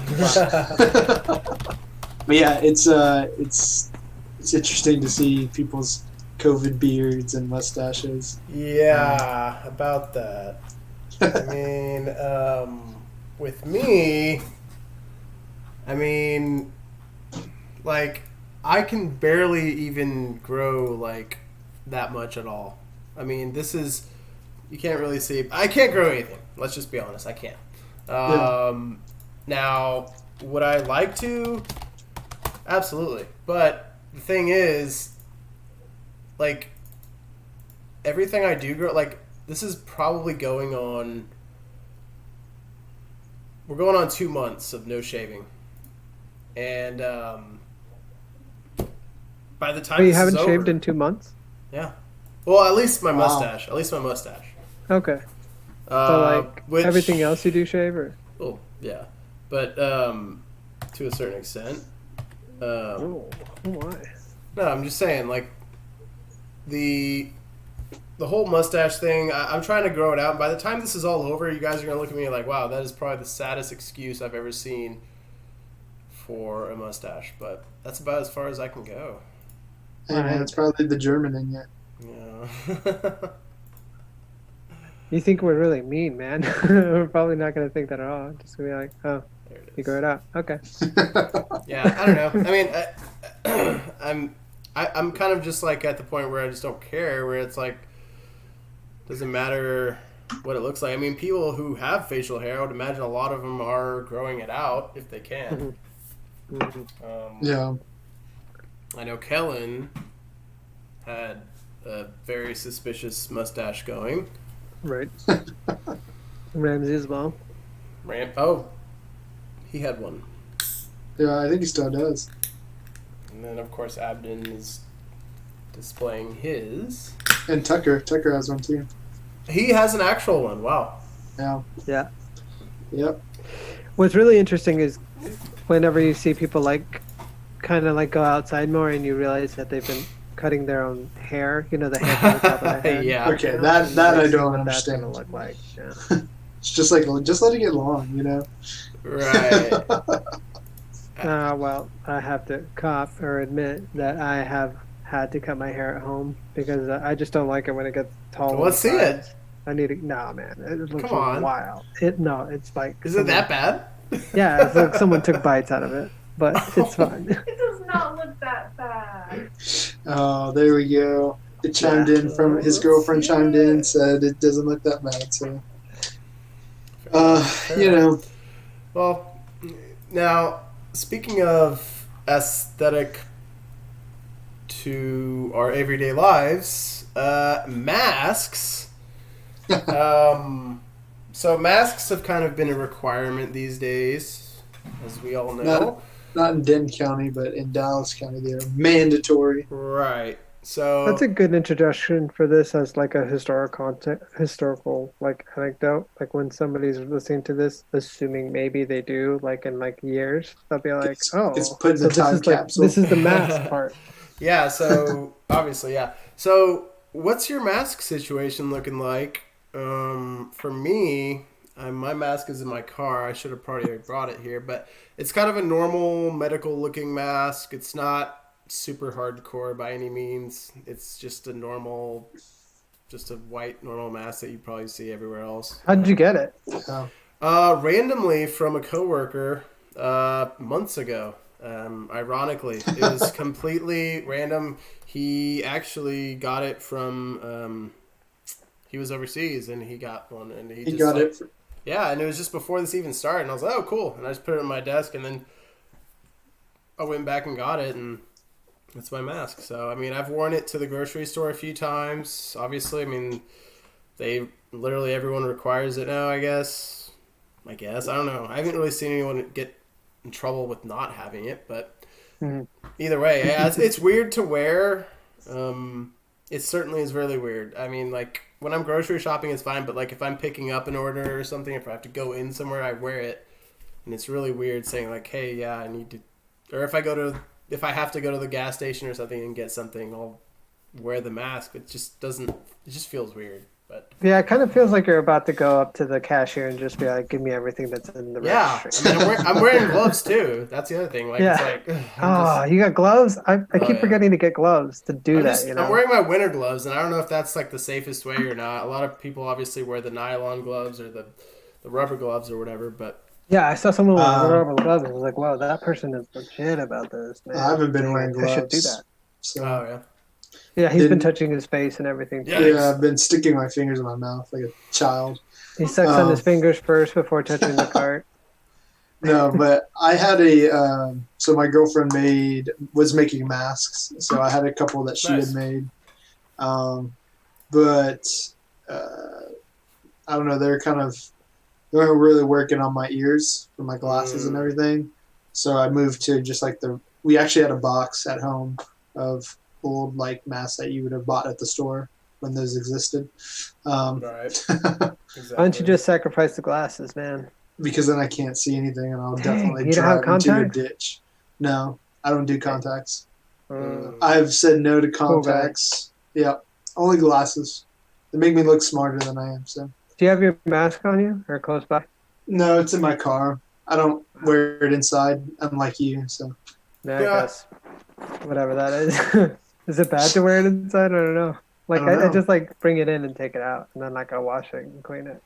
S2: But yeah, it's interesting to see people's COVID beards and mustaches.
S1: Yeah, about that. I mean, with me, like, I can barely even grow, like, that much at all. I mean, you can't really see. I can't grow anything. Let's just be honest. I can't. Now, would I like to? Absolutely. But the thing is, like, everything I do grow, like, this is probably going on. We're going on 2 months of no shaving, and by the time
S3: you
S1: this
S3: haven't
S1: is
S3: shaved
S1: over,
S3: in 2 months?
S1: yeah. Well, at least my
S2: Wow.
S1: mustache. At least my mustache.
S3: Okay. So
S1: Which,
S3: everything else you do shave, or?
S1: Oh yeah, but to a certain extent.
S3: Oh my.
S1: No, I'm just saying, like, the whole mustache thing, I'm trying to grow it out. And by the time this is all over, you guys are going to look at me like, wow, that is probably the saddest excuse I've ever seen for a mustache. But that's about as far as I can go.
S2: Hey man, it's probably the German in you.
S1: Yeah.
S3: You think we're really mean, man. We're probably not going to think that at all. Just going to be like, oh,
S1: There it is.
S3: you grow it out. Okay.
S1: Yeah, I don't know. I mean, I'm kind of just like at the point where I just don't care, where it's like, doesn't matter what it looks like. I mean, people who have facial hair, I would imagine a lot of them are growing it out if they can.
S2: Yeah.
S1: I know Kellen had a very suspicious mustache going.
S3: Right. Ramsey as well.
S1: Oh, he had one.
S2: Yeah, I think he still does.
S1: And then, of course, Abden is displaying his.
S2: And Tucker has one too.
S1: He has an actual one. Wow.
S2: Yeah.
S3: Yeah.
S2: Yep.
S3: What's really interesting is whenever you see people kind of go outside more and you realize that they've been cutting their own hair, the hair from the top of their head.
S1: Yeah.
S2: Okay, that I don't
S3: what
S2: understand.
S3: That's gonna look like. Yeah.
S2: It's just like, just let it get long,
S1: Right.
S3: Well, I have to cop or admit that I have had to cut my hair at home because I just don't like it when it gets tall.
S1: Let's see it.
S3: I need to. No, man, it looks
S1: Come on.
S3: wild. It's like.
S1: Is it that bad?
S3: Yeah, it's like someone took bites out of it, but it's fine.
S7: It does not look that bad.
S2: Oh, there we go. It chimed in from his girlfriend chimed in, said it doesn't look that bad. So,
S1: Well, now, speaking of aesthetic to our everyday lives, masks. So masks have kind of been a requirement these days, as we all know.
S2: Not in Denton County, but in Dallas County, they're mandatory.
S1: Right. So
S3: That's a good introduction for this as like a historical anecdote. Like when somebody's listening to this, assuming maybe they do, in years, they'll be like,
S2: It's put in the time capsule.
S3: This is the mask part.
S1: Yeah, so obviously, yeah. So what's your mask situation looking like? For me, my mask is in my car. I should have probably brought it here, but it's kind of a normal medical looking mask. It's not super hardcore by any means. It's just a white normal mask that you probably see everywhere else.
S3: How did you get it?
S1: Randomly from a coworker months ago. Ironically, it was completely random. He actually got it from. He was overseas and he got one, and he just
S2: got it.
S1: Yeah, and it was just before this even started, and I was like, "Oh, cool!" And I just put it on my desk, and then I went back and got it, and It's my mask. So, I mean, I've worn it to the grocery store a few times. Obviously, I mean, literally everyone requires it now, I guess. I don't know. I haven't really seen anyone get in trouble with not having it, but either way, yeah, it's weird to wear. It certainly is really weird. I mean, like, when I'm grocery shopping, it's fine, but, like, if I'm picking up an order or something, if I have to go in somewhere, I wear it. And it's really weird saying, like, hey, yeah, I need to... Or if I have to go to the gas station or something and get something, I'll wear the mask. It just feels weird. But
S3: yeah, it kind of feels like you're about to go up to the cashier and just be like, give me everything that's in the registry.
S1: I mean, I'm wearing gloves too. That's the other thing. Like,
S3: Yeah.
S1: it's like,
S3: You got gloves? I keep forgetting to get gloves to do that.
S1: I'm wearing my winter gloves, and I don't know if that's like the safest way or not. A lot of people obviously wear the nylon gloves or the rubber gloves or whatever, but
S3: yeah, I saw someone with rubber gloves. I was like, wow, that person is legit about this, man.
S2: I haven't been wearing gloves.
S3: I should do that.
S2: So.
S1: Oh, yeah.
S3: Yeah, he's been touching his face and everything.
S2: Yeah, I've been sticking my fingers in my mouth like a child.
S3: He sucks on his fingers first before touching the cart.
S2: No, but I had so my girlfriend was making masks, so I had a couple that she had made. But I don't know, they weren't really working on my ears for my glasses and everything. So I moved to just like we actually had a box at home of old like masks that you would have bought at the store when those existed.
S1: Right.
S3: Exactly. Why don't you just sacrifice the glasses, man?
S2: Because then I can't see anything, and I'll definitely
S3: you don't have
S2: drive into a
S3: contacts?
S2: ditch. No, I don't do contacts. I've said no to contacts. Yeah, only glasses. They make me look smarter than I am. So.
S3: Do you have your mask on you or close by?
S2: No, it's in my car. I don't wear it inside, unlike you. So.
S3: Yeah, I guess. Whatever that is. Is it bad to wear it inside? I don't know. Like, I just, like, bring it in and take it out, and then, like, I wash it and clean it.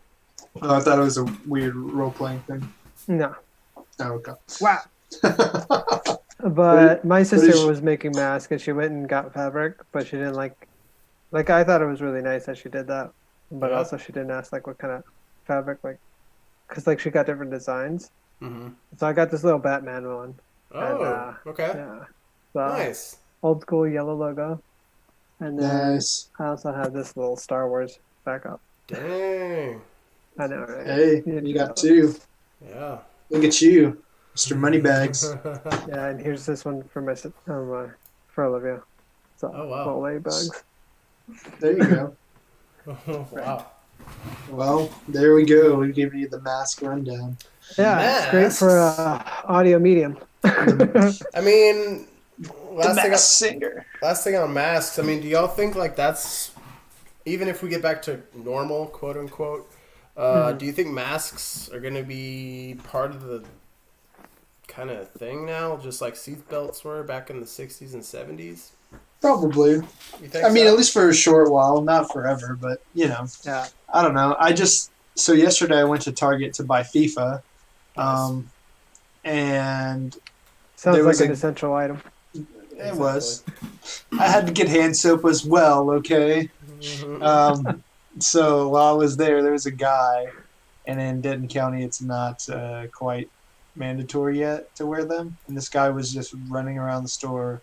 S2: Oh, I thought it was a weird role-playing thing.
S3: No.
S2: Oh, okay.
S3: Wow. But my sister was making masks, and she went and got fabric, but she didn't, like, I thought it was really nice that she did that. But also she didn't ask, like, what kind of fabric, like, because, like, she got different designs. Mm-hmm. So I got this little Batman one.
S1: Oh, okay.
S3: Yeah. So,
S1: nice.
S3: Old school yellow logo. And then
S2: nice.
S3: I also have this little Star Wars backup.
S1: Dang.
S3: I know, right?
S2: Hey, you got two.
S1: Yeah.
S2: Look at you, Mr. Moneybags.
S3: Yeah, and here's this one for for Olivia. So, little ladybugs.
S2: There you go.
S1: Wow.
S2: Well, there we go. We gave you the mask rundown.
S3: Yeah, it's great for audio medium.
S1: I mean,
S2: last
S1: thing on masks. I mean, do y'all think like that's even if we get back to normal, quote unquote? Do you think masks are going to be part of the kind of thing now, just like seatbelts were back in the 60s and 70s?
S2: Probably.
S1: You think
S2: I mean, at least for a short while, not forever, but Yeah. I don't know. So yesterday I went to Target to buy FIFA.
S1: Nice.
S2: And
S3: sounds like an essential item.
S2: It was. I had to get hand soap as well, okay? So while I was there was a guy, and in Denton County it's not quite mandatory yet to wear them. And this guy was just running around the store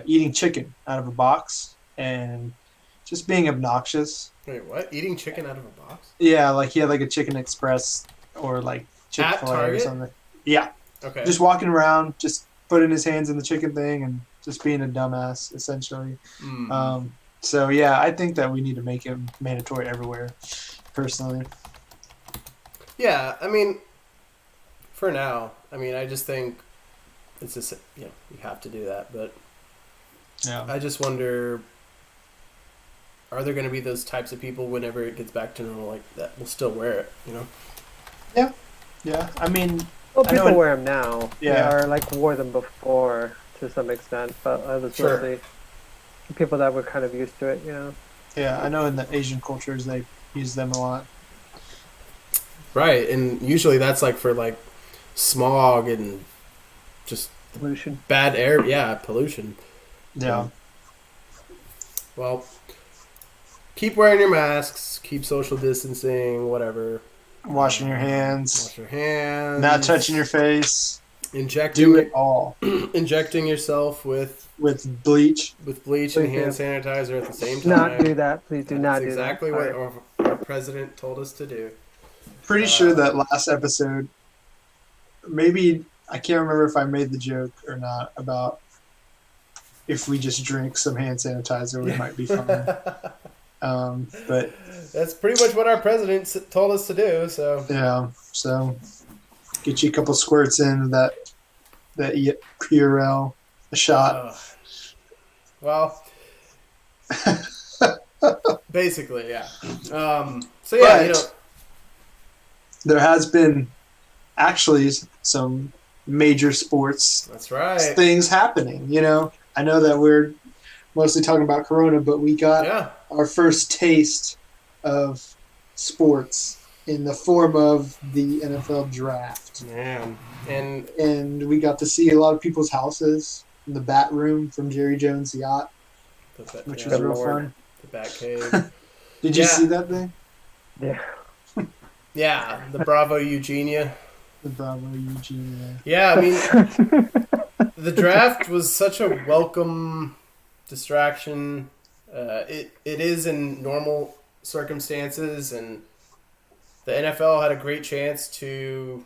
S2: eating chicken out of a box and just being obnoxious.
S1: Wait, what? Eating chicken out of a box?
S2: Yeah, like he had like a Chicken Express or like Chick-fil-A or something. Yeah.
S1: Okay.
S2: Just walking around, just putting his hands in the chicken thing and just being a dumbass, essentially. So, yeah, I think that we need to make it mandatory everywhere, personally.
S1: Yeah, I mean, for now, I just think it's just, you have to do that. But I just wonder, are there going to be those types of people whenever it gets back to normal like that will still wear it,
S2: Yeah. Yeah. I mean...
S3: Well, people wear them now.
S2: Yeah.
S3: Or, like, wore them before to some extent. But I was mostly people that were kind of used to it,
S2: Yeah, I know in the Asian cultures they use them a lot.
S1: Right, and usually that's, like, for, like, smog and just...
S3: pollution.
S1: Bad air, pollution.
S2: Yeah.
S1: Well, keep wearing your masks, keep social distancing, whatever.
S2: Washing your hands.
S1: Wash your hands.
S2: Not touching your face.
S1: Injecting
S2: Do it all
S1: injecting yourself with
S2: bleach.
S1: bleach and hand sanitizer at the same time.
S3: Not do that. Please do not
S1: That's
S3: do that.
S1: exactly what our president told us to do.
S2: Pretty sure that last episode, maybe I can't remember if I made the joke or not about if we just drink some hand sanitizer, we might be fine. But
S1: that's pretty much what our president told us to do. So
S2: yeah, so get you a couple squirts in that Purell, a shot.
S1: Well, basically, yeah. So yeah,
S2: But there has been actually some major sports
S1: that's right
S2: things happening. I know that we're mostly talking about Corona, but we got our first taste of sports in the form of the NFL draft.
S1: Man.
S2: And we got to see a lot of people's houses in the bat room from Jerry Jones' yacht, which was real fun.
S1: The bat cave.
S2: Did you see that thing?
S3: Yeah.
S1: Yeah, the Bravo Eugenia.
S2: The Bravo Eugenia.
S1: Yeah, I mean, the draft was such a welcome distraction. It is in normal circumstances, and the NFL had a great chance to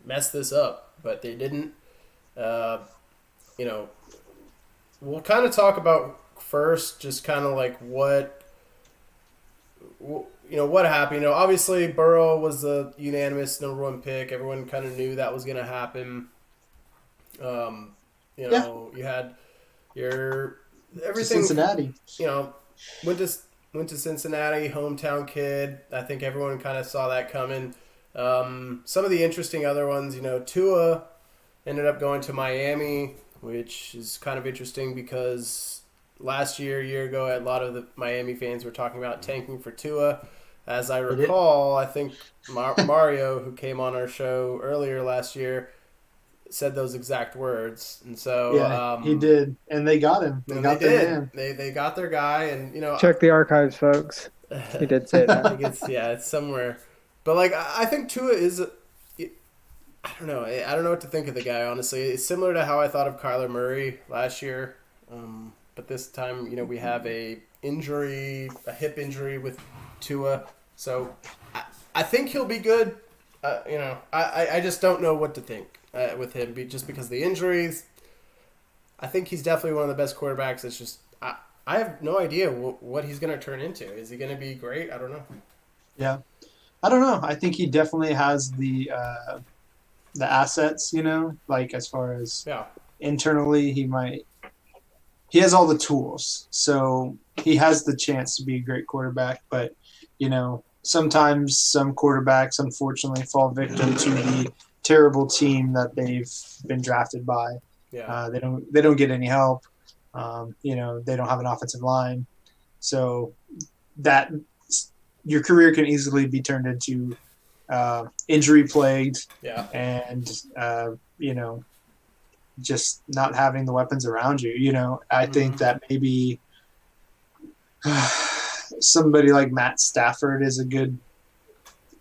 S1: mess this up, but they didn't. We'll kind of talk about first just kind of like what happened. Obviously Burrow was the unanimous number one pick. Everyone kind of knew that was going to happen. You had your everything.
S2: Cincinnati.
S1: Went to Cincinnati, hometown kid. I think everyone kind of saw that coming. Some of the interesting other ones, Tua ended up going to Miami, which is kind of interesting because a year ago, a lot of the Miami fans were talking about tanking for Tua. As I recall, I think Mario, who came on our show earlier last year, said those exact words. And so
S2: he did, and they got him. They got their man.
S1: They got their guy, and
S3: check the archives, folks. He did say that.
S1: It's somewhere. But I think Tua is. I don't know. I don't know what to think of the guy. Honestly, it's similar to how I thought of Kyler Murray last year. But this time, we have a hip injury with Tua. So I think he'll be good. I just don't know what to think with him, just because of the injuries. I think he's definitely one of the best quarterbacks. It's just I have no idea what he's going to turn into. Is he going to be great? I don't know.
S2: Yeah, I don't know. I think he definitely has the assets. As far as internally, he has all the tools, so he has the chance to be a great quarterback. But sometimes some quarterbacks unfortunately fall victim to the terrible team that they've been drafted by.
S1: Yeah.
S2: They don't get any help. They don't have an offensive line, so that your career can easily be turned into injury plagued.
S1: Yeah.
S2: And just not having the weapons around you. I think that maybe somebody like Matt Stafford is a good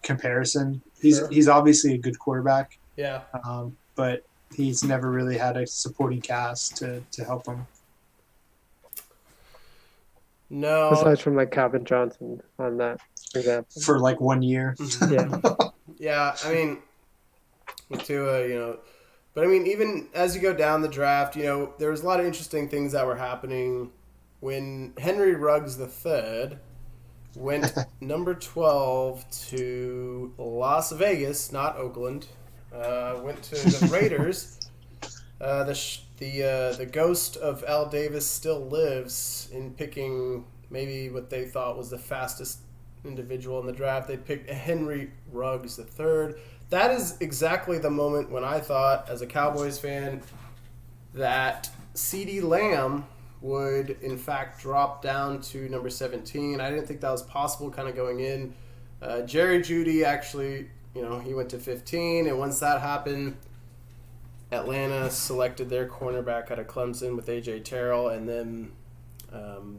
S2: comparison. He's obviously a good quarterback.
S1: Yeah.
S2: But he's never really had a supporting cast to help him.
S1: No.
S3: Aside from Calvin Johnson on that example.
S2: For 1 year.
S3: Yeah.
S1: Yeah, I mean, with Tua, but I mean, even as you go down the draft, there was a lot of interesting things that were happening when Henry Ruggs III went number 12 to Las Vegas, not Oakland. Went to the Raiders. The ghost of Al Davis still lives in picking maybe what they thought was the fastest individual in the draft. They picked Henry Ruggs III. That is exactly the moment when I thought, as a Cowboys fan, that CeeDee Lamb would, in fact, drop down to number 17. I didn't think that was possible kind of going in. Jerry Jeudy actually, he went to 15, and once that happened, Atlanta selected their cornerback out of Clemson with A.J. Terrell, and then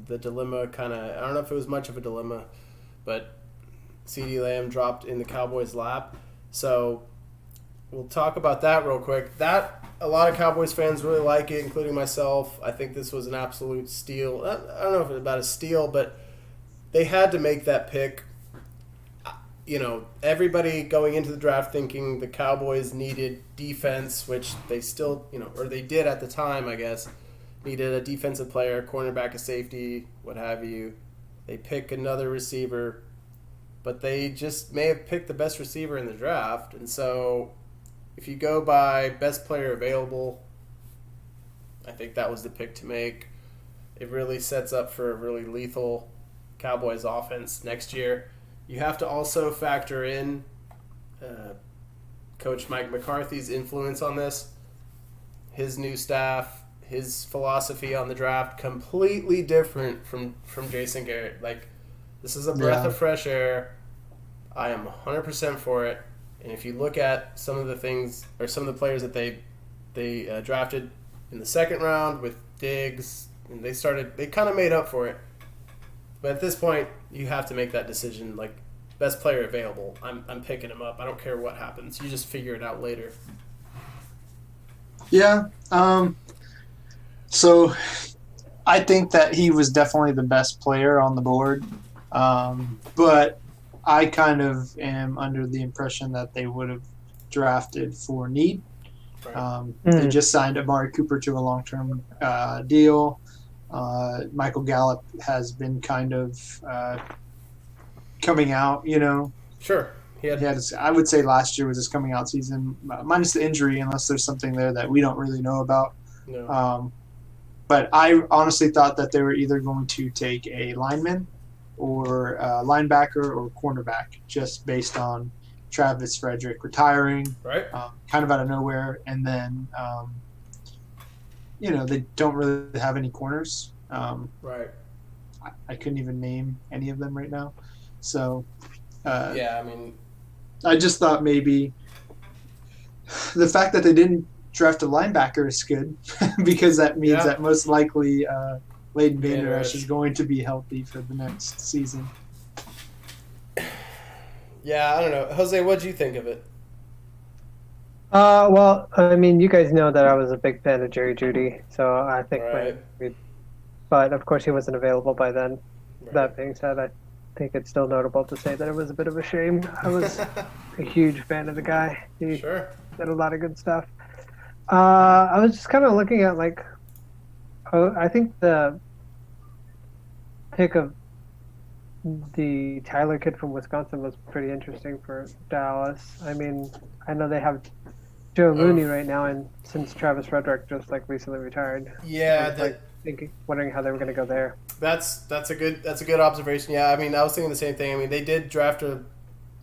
S1: the dilemma I don't know if it was much of a dilemma, but CeeDee Lamb dropped in the Cowboys' lap. So we'll talk about that real quick. That a lot of Cowboys fans really like it, including myself. I think this was an absolute steal. I don't know if it's about a steal, but they had to make that pick. You know, everybody going into the draft thinking the Cowboys needed defense, which they still, or they did at the time, I guess. Needed a defensive player, cornerback, a safety, what have you. They pick another receiver, but they just may have picked the best receiver in the draft. And so if you go by best player available, I think that was the pick to make. It really sets up for a really lethal Cowboys offense next year. You have to also factor in Coach Mike McCarthy's influence on this. His new staff, his philosophy on the draft, completely different from Jason Garrett. Like, this is a breath of fresh air. I am 100% for it. And if you look at some of the things, or some of the players that they drafted in the second round with Diggs, and they kind of made up for it. But at this point, you have to make that decision. Like, best player available, I'm picking him up. I don't care what happens. You just figure it out later.
S2: Yeah. So I think that he was definitely the best player on the board. But I kind of am under the impression that they would have drafted for need. They just signed Amari Cooper to a long-term deal. Michael Gallup has been kind of coming out,
S1: Sure.
S2: I would say last year was his coming out season, minus the injury, unless there's something there that we don't really know about.
S1: No.
S2: But I honestly thought that they were either going to take a lineman or a linebacker or cornerback, just based on Travis Frederick retiring,
S1: right?
S2: Kind of out of nowhere. And then, they don't really have any corners.
S1: Right.
S2: I couldn't even name any of them right now. So, I just thought maybe the fact that they didn't draft a linebacker is good because that means that most likely Leighton Vander Esch is going to be healthy for the next season.
S1: Yeah, I don't know. Jose, what did you think of it?
S3: Well, I mean, you guys know that I was a big fan of Jerry Jeudy, so I think but of course he wasn't available by then. Right. That being said, I think it's still notable to say that it was a bit of a shame. I was a huge fan of the guy. He did a lot of good stuff. I was just kind of looking at, I think the pick of the Tyler kid from Wisconsin was pretty interesting for Dallas. I mean, I know they have Joe Looney right now, and since Travis Frederick just recently retired, wondering how they were going to go there.
S1: That's a good observation. Yeah, I mean, I was thinking the same thing. I mean, they did draft a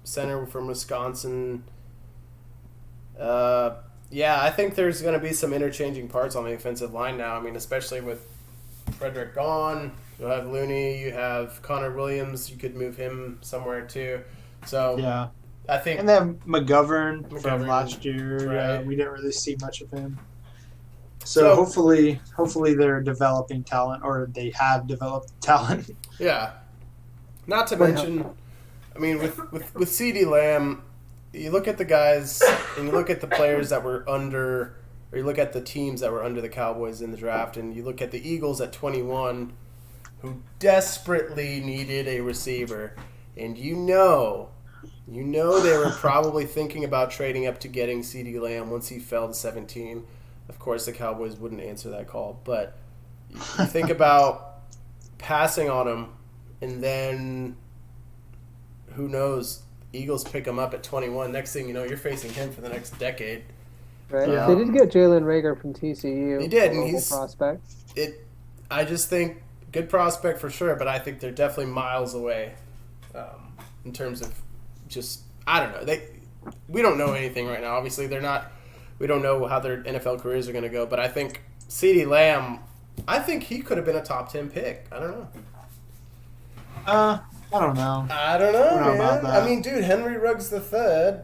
S1: center from Wisconsin. I think there's going to be some interchanging parts on the offensive line now. I mean, especially with Frederick gone, you'll have Looney, you have Connor Williams. You could move him somewhere too. So I think,
S2: and then McGovern from last year. Right. We didn't really see much of him. So hopefully they're developing talent, or they have developed talent.
S1: Yeah. Not to mention, I mean, with CeeDee Lamb, you look at the guys and you look at the players that were under, or you look at the teams that were under the Cowboys in the draft, and you look at the Eagles at 21, who desperately needed a receiver, and you know they were probably thinking about trading up to getting CeeDee Lamb once he fell to 17. Of course, the Cowboys wouldn't answer that call, but you think about passing on him, and then who knows? Eagles pick him up at 21. Next thing you know, you're facing him for the next decade.
S3: Right. They did get Jalen Reagor from TCU.
S1: They did, and
S3: he's a prospect.
S1: I just think good prospect for sure, but I think they're definitely miles away in terms of just, I don't know. We don't know anything right now. Obviously, they're not. We don't know how their NFL careers are going to go, but I think CeeDee Lamb, I think he could have been a top 10 pick. I don't know.
S2: I don't know.
S1: I don't know about that. I mean, dude, Henry Ruggs III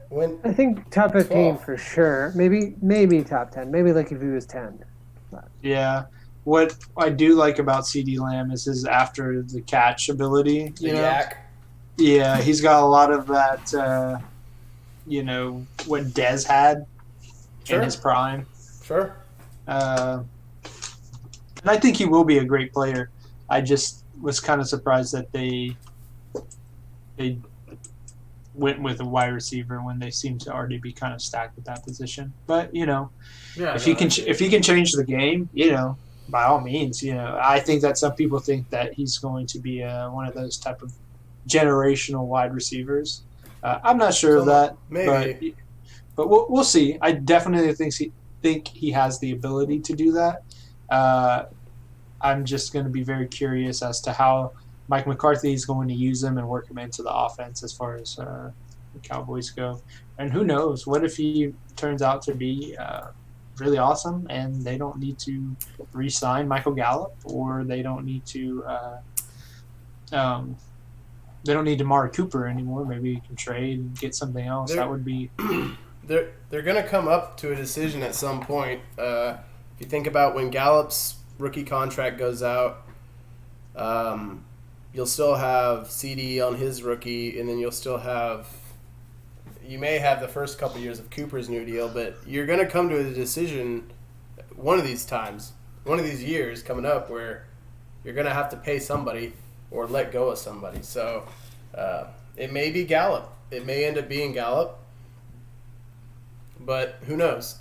S1: went.
S3: I think top 15 for sure. Maybe top 10. Maybe if he was 10. But.
S2: Yeah. What I do like about CeeDee Lamb is his after the catch ability.
S1: The yak.
S2: Yeah, he's got a lot of that what Dez had
S1: Sure.
S2: in his prime.
S1: Sure.
S2: And I think he will be a great player. I just was kind of surprised that they went with a wide receiver when they seem to already be kind of stacked at that position. But
S1: Yeah.
S2: if he can change the game, by all means, I think that some people think that he's going to be one of those type of generational wide receivers. I'm not sure of that,
S1: maybe.
S2: but we'll see. I definitely think he has the ability to do that. I'm just going to be very curious as to how Mike McCarthy is going to use him and work him into the offense as far as the Cowboys go. And who knows? What if he turns out to be really awesome and they don't need to re-sign Michael Gallup, or they don't need to Amari Cooper anymore? Maybe you can trade and get something else. That would be
S1: they're going to come up to a decision at some point. If you think about when Gallup's rookie contract goes out, you'll still have CD on his rookie, and then you may have the first couple years of Cooper's new deal, but you're going to come to a decision one of these years coming up where you're going to have to pay somebody or let go of somebody. So it may be Gallup. It may end up being Gallup, but who knows?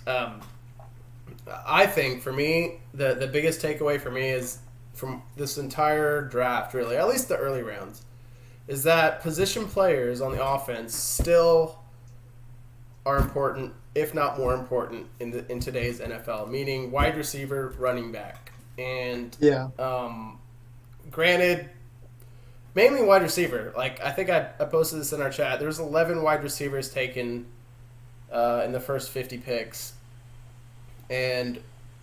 S1: I think for me, the biggest takeaway for me is from this entire draft, really, at least the early rounds, is that position players on the offense still are important, if not more important, in today's NFL, meaning wide receiver, running back. And granted, mainly wide receiver. Like, I think I posted this in our chat. There's 11 wide receivers taken in the first 50 picks. And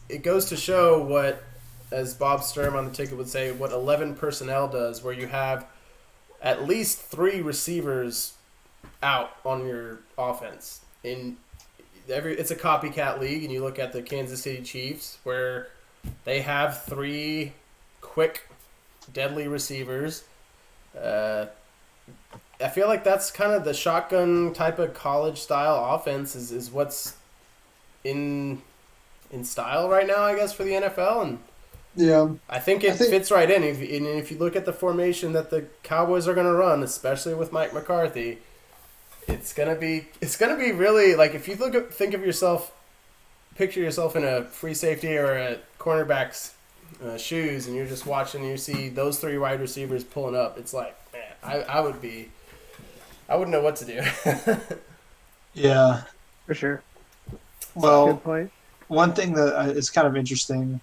S1: it goes to show what, as Bob Sturm on the ticket would say, what 11 personnel does, where you have at least 3 receivers out on your offense. It's a copycat league, and you look at the Kansas City Chiefs, where they have 3 quick, deadly receivers. I feel like that's kind of the shotgun type of college-style offense is what's in style right now, I guess, for the NFL, and I think it fits right in. If you look at the formation that the Cowboys are going to run, especially with Mike McCarthy, it's gonna be really, like, if you picture yourself in a free safety or a cornerback's shoes, and you're just watching and you see those 3 wide receivers pulling up, it's like, man, I wouldn't know what to do.
S2: Yeah,
S3: For sure.
S2: well,
S3: Good point.
S2: one thing that is kind of interesting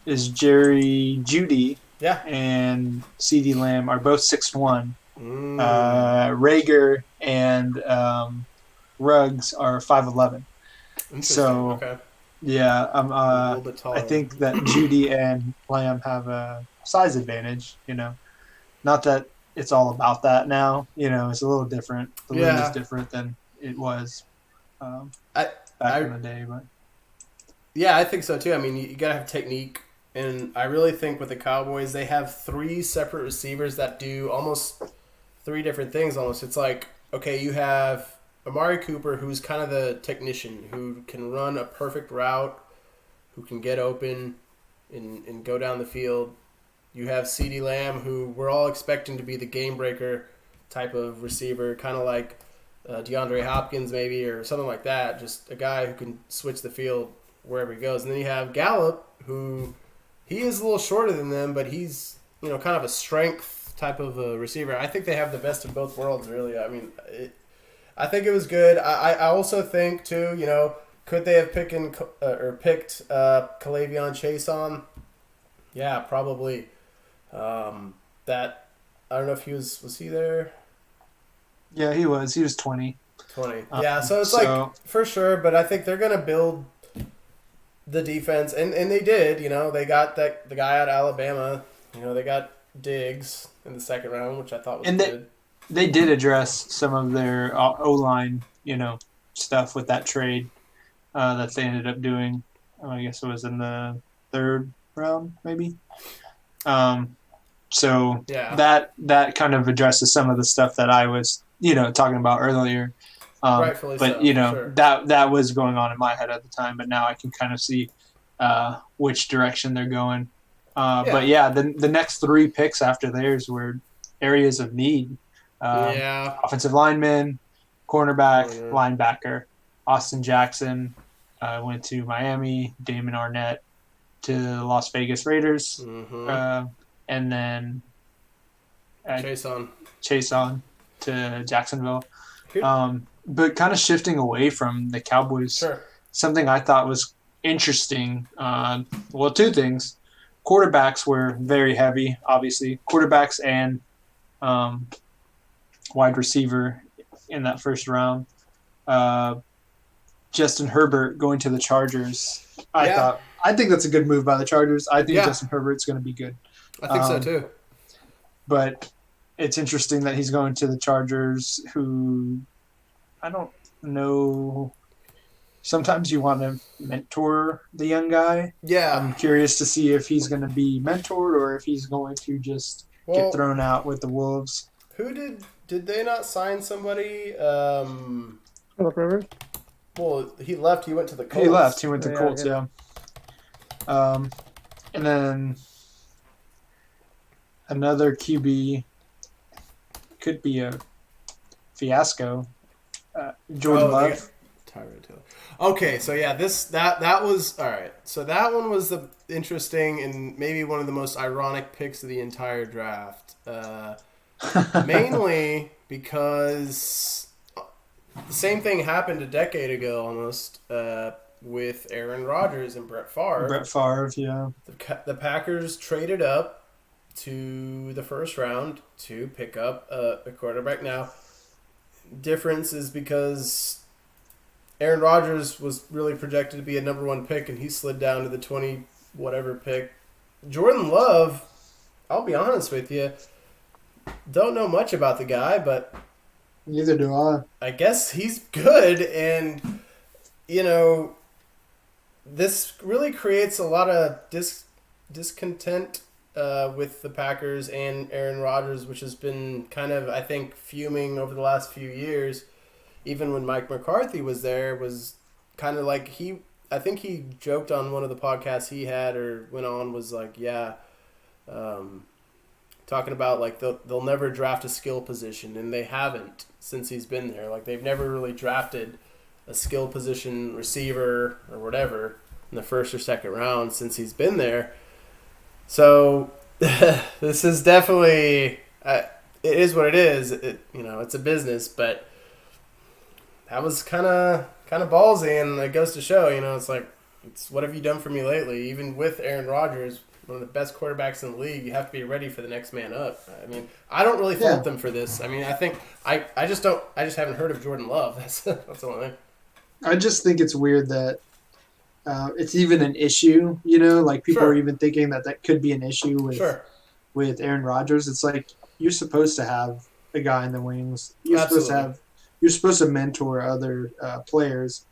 S2: is Jerry Jeudy and CeeDee Lamb are both 6'1". Rager and Ruggs are 5'11". So
S1: okay.
S2: Yeah,
S1: A little bit taller.
S2: I think that Jeudy and Lamb have a size advantage. Not that it's all about that now. It's a little different. The league is different than it was back in the day. But
S1: yeah, I think so too. I mean, you gotta have technique, and I really think with the Cowboys, they have 3 separate receivers that do almost 3 different things. Almost, it's like, okay, you have Amari Cooper, who's kind of the technician, who can run a perfect route, who can get open and go down the field. You have CeeDee Lamb, who we're all expecting to be the game breaker type of receiver, kind of like DeAndre Hopkins maybe, or something like that, just a guy who can switch the field wherever he goes. And then you have Gallup, who he is a little shorter than them, but he's kind of a strength type of a receiver. I think they have the best of both worlds, really. I mean, I think it was good. I also think, too, could they have picked Kalavion Chase on? Yeah, probably. That, I don't know if he was he there?
S2: yeah, he was. He was 20.
S1: 20. Yeah, so it's like, for sure, but I think they're going to build the defense, and they did. They got the guy out of Alabama. They got Diggs in the second round, which I thought was good.
S2: They did address some of their O-line, stuff with that trade that they ended up doing. I guess it was in the 3rd round, maybe. So that kind of addresses some of the stuff that I was, talking about earlier.
S1: Rightfully
S2: but
S1: so,
S2: you know,
S1: sure.
S2: that was going on in my head at the time, but now I can kind of see which direction they're going. But yeah, the next 3 picks after theirs were areas of need.
S1: Yeah.
S2: Offensive lineman, cornerback,
S1: Corner.
S2: linebacker. Austin Jackson went to Miami. Damon Arnett to the Las Vegas Raiders.
S1: Mm-hmm.
S2: And then
S1: Chase on.
S2: to Jacksonville. But kind of shifting away from the Cowboys,
S1: Sure.
S2: something I thought was interesting. Well, 2 things. Quarterbacks were very heavy, obviously. Quarterbacks and wide receiver in that first round. Justin Herbert going to the Chargers. I think that's a good move by the Chargers. I think Justin Herbert's going to be good.
S1: I think so too.
S2: But it's interesting that he's going to the Chargers, who I don't know. Sometimes you want to mentor the young guy.
S1: Yeah.
S2: I'm curious to see if he's going to be mentored or if he's going to just get thrown out with the Wolves.
S1: Who did they not sign somebody?
S3: Philip Rivers?
S1: Well, he left. He went to the Colts.
S2: He left. He went to Colts, yeah. And then another QB could be a fiasco. Jordan Love.
S1: Tyrod Taylor. Okay, so yeah, that was all right. So that one was the interesting and maybe one of the most ironic picks of the entire draft. Mainly because the same thing happened a decade ago almost with Aaron Rodgers and Brett Favre.
S2: Brett Favre, yeah.
S1: The Packers traded up to the first round to pick up a quarterback. Now, difference is because Aaron Rodgers was really projected to be a number 1 pick, and he slid down to the 20 whatever pick. Jordan Love, I'll be honest with you, don't know much about the guy, but
S2: neither do I.
S1: I guess he's good, and you know, this really creates a lot of discontent with the Packers and Aaron Rodgers, which has been kind of, I think, fuming over the last few years. Even when Mike McCarthy was there, was kind of like I think he joked on one of the podcasts he had or went on, was like, talking about like they'll never draft a skill position, and they haven't since he's been there. Like they've never really drafted a skill position receiver or whatever in the first or second round since he's been there. So this is definitely it is what it is. It's a business, but that was kind of ballsy, and it goes to show, it's what have you done for me lately? Even with Aaron Rodgers, one of the best quarterbacks in the league, you have to be ready for the next man up. I mean, I don't really fault them for this. I mean, I think I just haven't heard of Jordan Love. That's the only thing.
S2: I just think it's weird that it's even an issue. Like people are even thinking that could be an issue with Aaron Rodgers. It's like you're supposed to have a guy in the wings. You're supposed to mentor other players.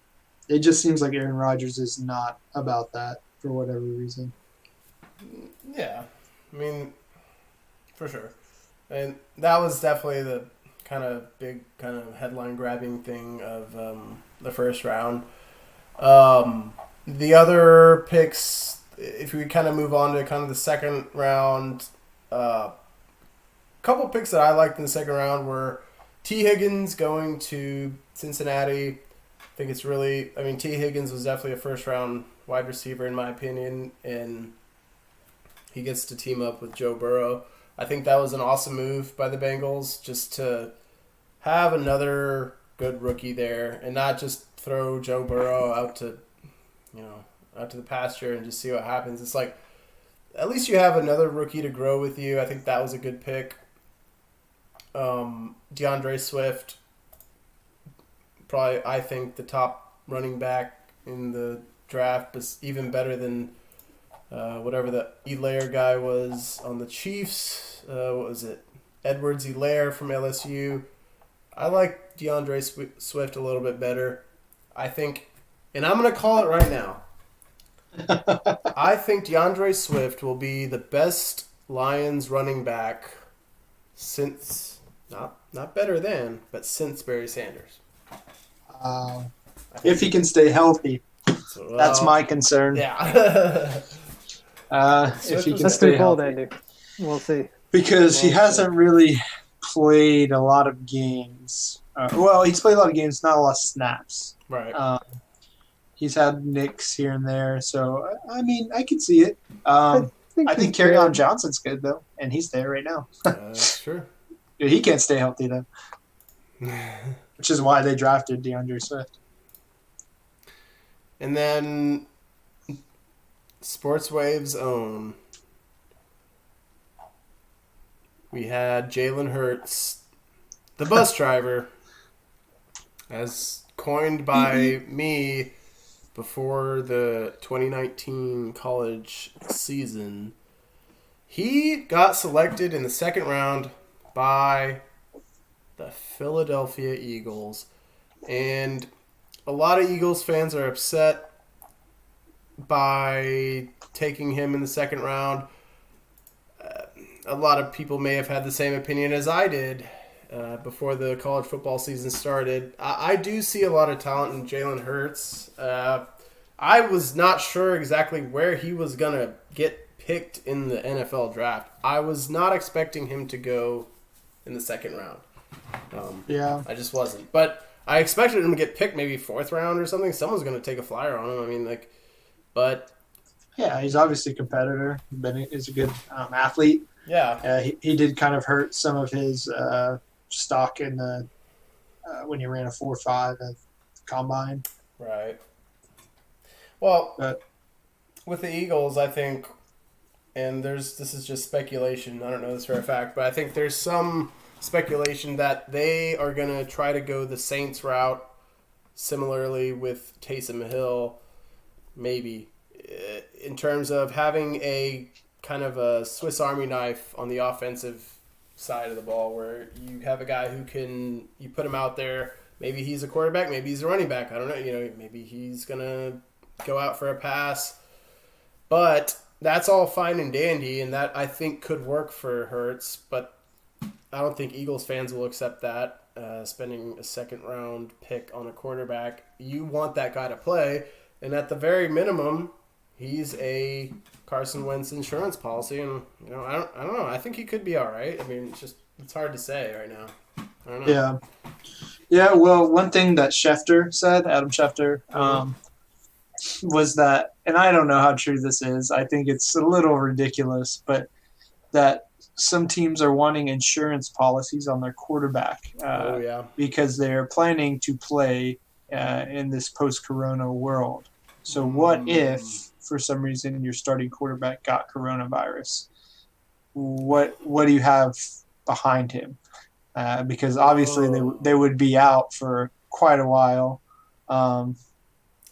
S2: It just seems like Aaron Rodgers is not about that for whatever reason.
S1: Yeah, I mean, for sure. And that was definitely the kind of big kind of headline grabbing thing of the first round. The other picks, if we kind of move on to kind of the second round, couple picks that I liked in the second round were T. Higgins going to Cincinnati. I think it's really, T. Higgins was definitely a first round wide receiver in my opinion, and he gets to team up with Joe Burrow. I think that was an awesome move by the Bengals, just to have another good rookie there and not just throw Joe Burrow out to the pasture and just see what happens. It's like, at least you have another rookie to grow with you. I think that was a good pick. DeAndre Swift, probably, I think, the top running back in the draft, but even better than whatever the Elaire guy was on the Chiefs. What was it? Edwards-Helaire from LSU. I like DeAndre Swift a little bit better. I think, and I'm going to call it right now, I think DeAndre Swift will be the best Lions running back since, not better than, but since Barry Sanders.
S2: If he can stay healthy, that's my concern.
S1: Yeah.
S2: If he can
S3: Let's
S2: stay
S3: be bold,
S2: healthy,
S3: Andy. We'll see.
S2: because he
S1: Well
S2: hasn't really played a lot of games. Well, he's played a lot of games, not a lot of snaps.
S1: Right.
S2: He's had nicks here and there, so I mean, I can see it.
S3: I
S2: I think
S3: he's
S2: Kerryon
S3: good.
S2: Johnson's good though, and he's there right now.
S1: That's true.
S2: Dude, he can't stay healthy though, which is why they drafted DeAndre Swift.
S1: And then SportsWave's own. We had Jalen Hurts, the bus driver, as coined by me before the 2019 college season. He got selected in the second round by the Philadelphia Eagles. And a lot of Eagles fans are upset by taking him in the second round. A lot of people may have had the same opinion as I did before the college football season started. I do see a lot of talent in Jalen Hurts. I was not sure exactly where he was going to get picked in the NFL draft. I was not expecting him to go in the second round. I just wasn't. But I expected him to get picked maybe fourth round or something. Someone's going to take a flyer on him. I mean, but
S2: Yeah, he's obviously a competitor. He's a good athlete.
S1: yeah.
S2: He did kind of hurt some of his stock in the when he ran a 4.5 at the combine.
S1: Right. Well,
S2: But
S1: with the Eagles, I think, and this is just speculation. I don't know this for a fact, but I think there's some speculation that they are going to try to go the Saints route, similarly with Taysom Hill, maybe, in terms of having a kind of a Swiss Army knife on the offensive side of the ball, where you have a guy who can, you put him out there, maybe he's a quarterback, maybe he's a running back, I don't know, maybe he's going to go out for a pass, but that's all fine and dandy, and that I think could work for Hurts, but I don't think Eagles fans will accept that, spending a second round pick on a quarterback. You want that guy to play, and at the very minimum, he's a Carson Wentz insurance policy, and I don't know. I think he could be all right. I mean, it's hard to say right now. I don't know.
S2: Yeah. Well, one thing that Schefter said, Adam Schefter, was that, and I don't know how true this is. I think it's a little ridiculous, but that some teams are wanting insurance policies on their quarterback because they're planning to play in this post-corona world. So what if, for some reason, your starting quarterback got coronavirus? What do you have behind him? Because obviously they would be out for quite a while.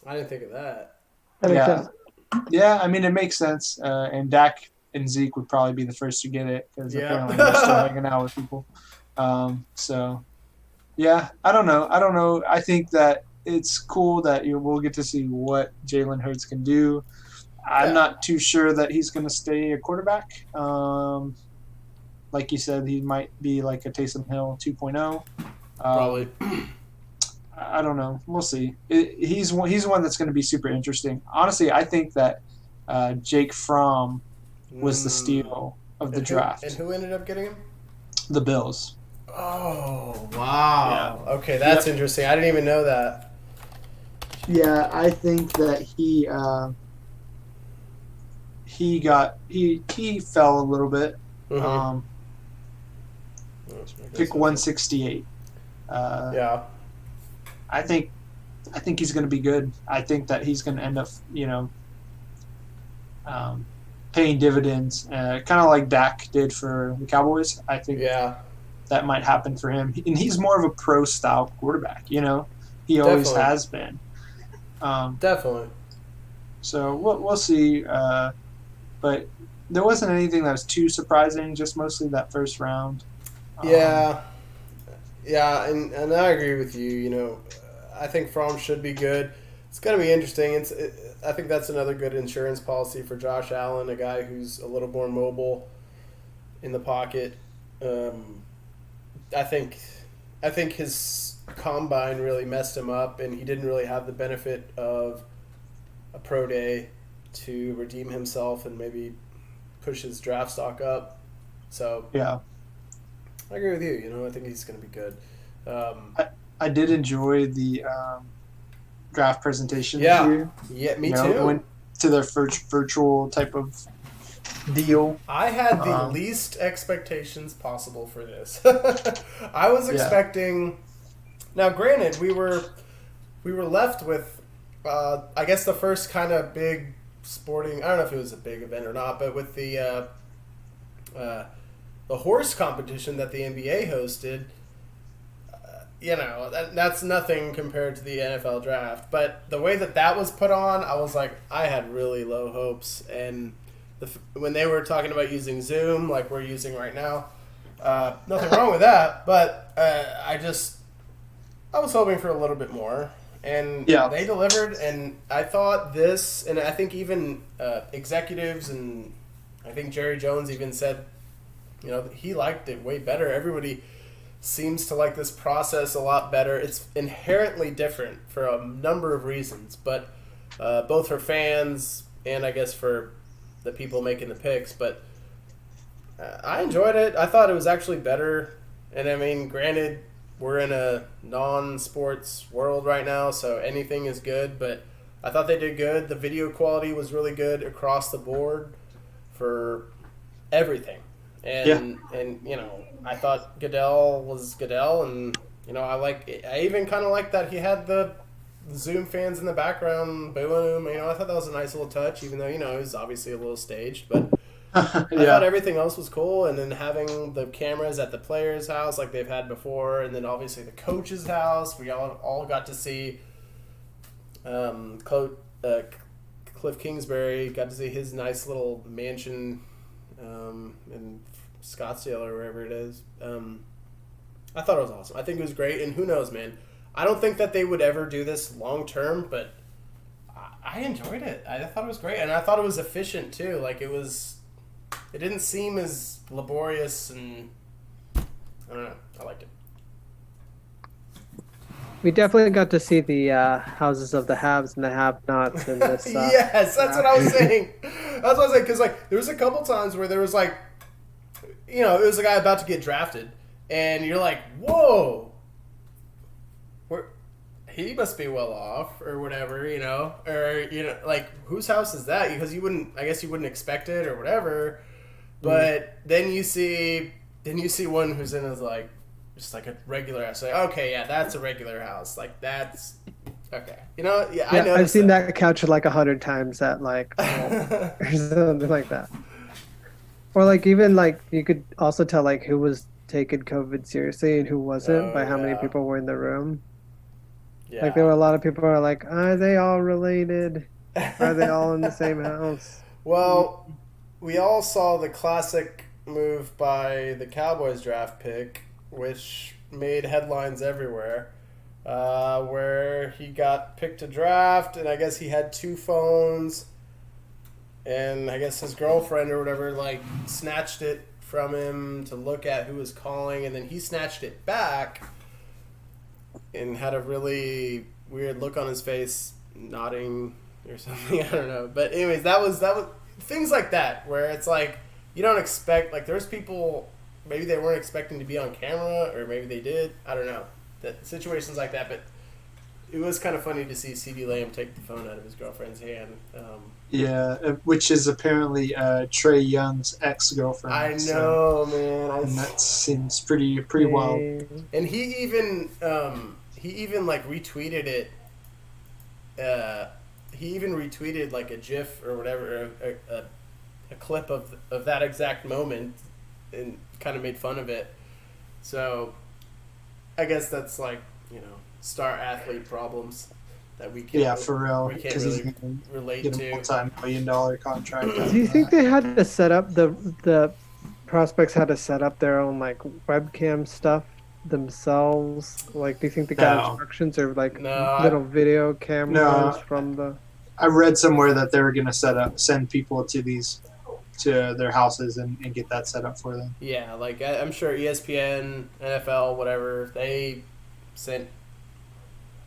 S1: I didn't think of that.
S3: That makes sense.
S2: Yeah, I mean, it makes sense. And Dak and Zeke would probably be the first to get it because apparently they're still hanging out with people. So, yeah, I don't know. I think that it's cool that we'll get to see what Jalen Hurts can do. I'm not too sure that he's going to stay a quarterback. Like you said, he might be like a Taysom Hill 2.0.
S1: Probably.
S2: I don't know. We'll see. He's one that's going to be super interesting. Honestly, I think that Jake Fromm was the steal of the draft.
S1: And who ended up getting him?
S2: The Bills.
S1: Oh, wow. Yeah. Okay, that's interesting. I didn't even know that.
S2: Yeah, I think that he fell a little bit.
S1: Mm-hmm.
S2: Pick 168.
S1: Yeah.
S2: I think he's going to be good. I think that he's going to end up, paying dividends, kind of like Dak did for the Cowboys. I think that might happen for him. And he's more of a pro-style quarterback, He always has been.
S1: Definitely.
S2: So we'll see. But there wasn't anything that was too surprising, just mostly that first round.
S1: Yeah, and I agree with you. I think Fromm should be good. It's going to be interesting. I think that's another good insurance policy for Josh Allen, a guy who's a little more mobile in the pocket. I think his combine really messed him up, and he didn't really have the benefit of a pro day to redeem himself and maybe push his draft stock up. So
S2: Yeah.
S1: I agree with you. You know, I think he's going to be good.
S2: I did enjoy the draft presentation this
S1: Yeah,
S2: year.
S1: yeah, me
S2: You know,
S1: too.
S2: went to their first virtual type of deal.
S1: I had the least expectations possible for this. I was
S2: Yeah.
S1: expecting. Now, granted, we were left with, I guess, the first kind of big sporting. I don't know if it was a big event or not, but with the horse competition that the NBA hosted. You know, that's nothing compared to the NFL draft. But the way that was put on, I was like, I had really low hopes. And when they were talking about using Zoom, like we're using right now, nothing wrong with that. But I was hoping for a little bit more. And they delivered. And I thought this, and I think even executives, and I think Jerry Jones even said, you know, he liked it way better. Everybody seems to like this process a lot better. It's inherently different for a number of reasons, but both for fans and I guess for the people making the picks. But I enjoyed it. I thought it was actually better. And I mean, granted, we're in a non-sports world right now, so anything is good, but I thought they did good. The video quality was really good across the board for everything. And you know, I thought Goodell was Goodell, and you know, I even kind of liked that he had the Zoom fans in the background booing him. You know, I thought that was a nice little touch, even though, you know, it was obviously a little staged, but I thought everything else was cool. And then having the cameras at the players' house like they've had before, and then obviously the coach's house, we all got to see Cliff Kingsbury, got to see his nice little mansion in Scottsdale or wherever it is. I thought it was awesome. I think it was great, and who knows, man. I don't think that they would ever do this long term, but I enjoyed it. I thought it was great, and I thought it was efficient too. Like it didn't seem as laborious, and I don't know. I liked it.
S3: We definitely got to see the houses of the haves and the have-nots in this.
S1: Yes, that's what I was saying. That's what I was saying, because like there was a couple times where there was like, you know, it was a guy about to get drafted, and you're like, whoa, he must be well off or whatever, you know, or you know, like whose house is that? Because you wouldn't expect it or whatever, but then you see one who's in his like just like a regular house. Like, okay, yeah, that's a regular house. Like that's okay, you know, yeah. I know.
S3: I've seen that couch like 100 times at like or something like that. Or like even like you could also tell like who was taking COVID seriously and who wasn't by how many people were in the room.
S1: Yeah.
S3: Like there were a lot of people who are like, are they all related? Are they all in the same house?
S1: Well, we all saw the classic move by the Cowboys draft pick, which made headlines everywhere, where he got picked to draft, and I guess he had two phones, and I guess his girlfriend or whatever like snatched it from him to look at who was calling, and then he snatched it back and had a really weird look on his face, nodding or something. I don't know. But anyways, that was things like that where it's like you don't expect, like there's people maybe they weren't expecting to be on camera, or maybe they did. I don't know. That situations like that, but it was kind of funny to see CeeDee Lamb take the phone out of his girlfriend's hand.
S2: Which is apparently Trey Young's ex-girlfriend.
S1: I know, man.
S2: And that seems pretty wild.
S1: And he even like retweeted it. He even retweeted like a GIF or whatever, a clip of that exact moment, and kind of made fun of it. So, I guess that's like, you know, star athlete problems that we can't.
S2: Yeah, for real.
S1: We can't really relate
S2: get
S1: to.
S2: a multi-million-dollar contract.
S3: Do you think they had to set up the prospects had to set up their own like webcam stuff themselves? Like, do you think they got instructions or like little video cameras from the?
S2: I read somewhere that they were going to send people to their houses and get that set up for them.
S1: Yeah, like I'm sure ESPN, NFL, whatever, they sent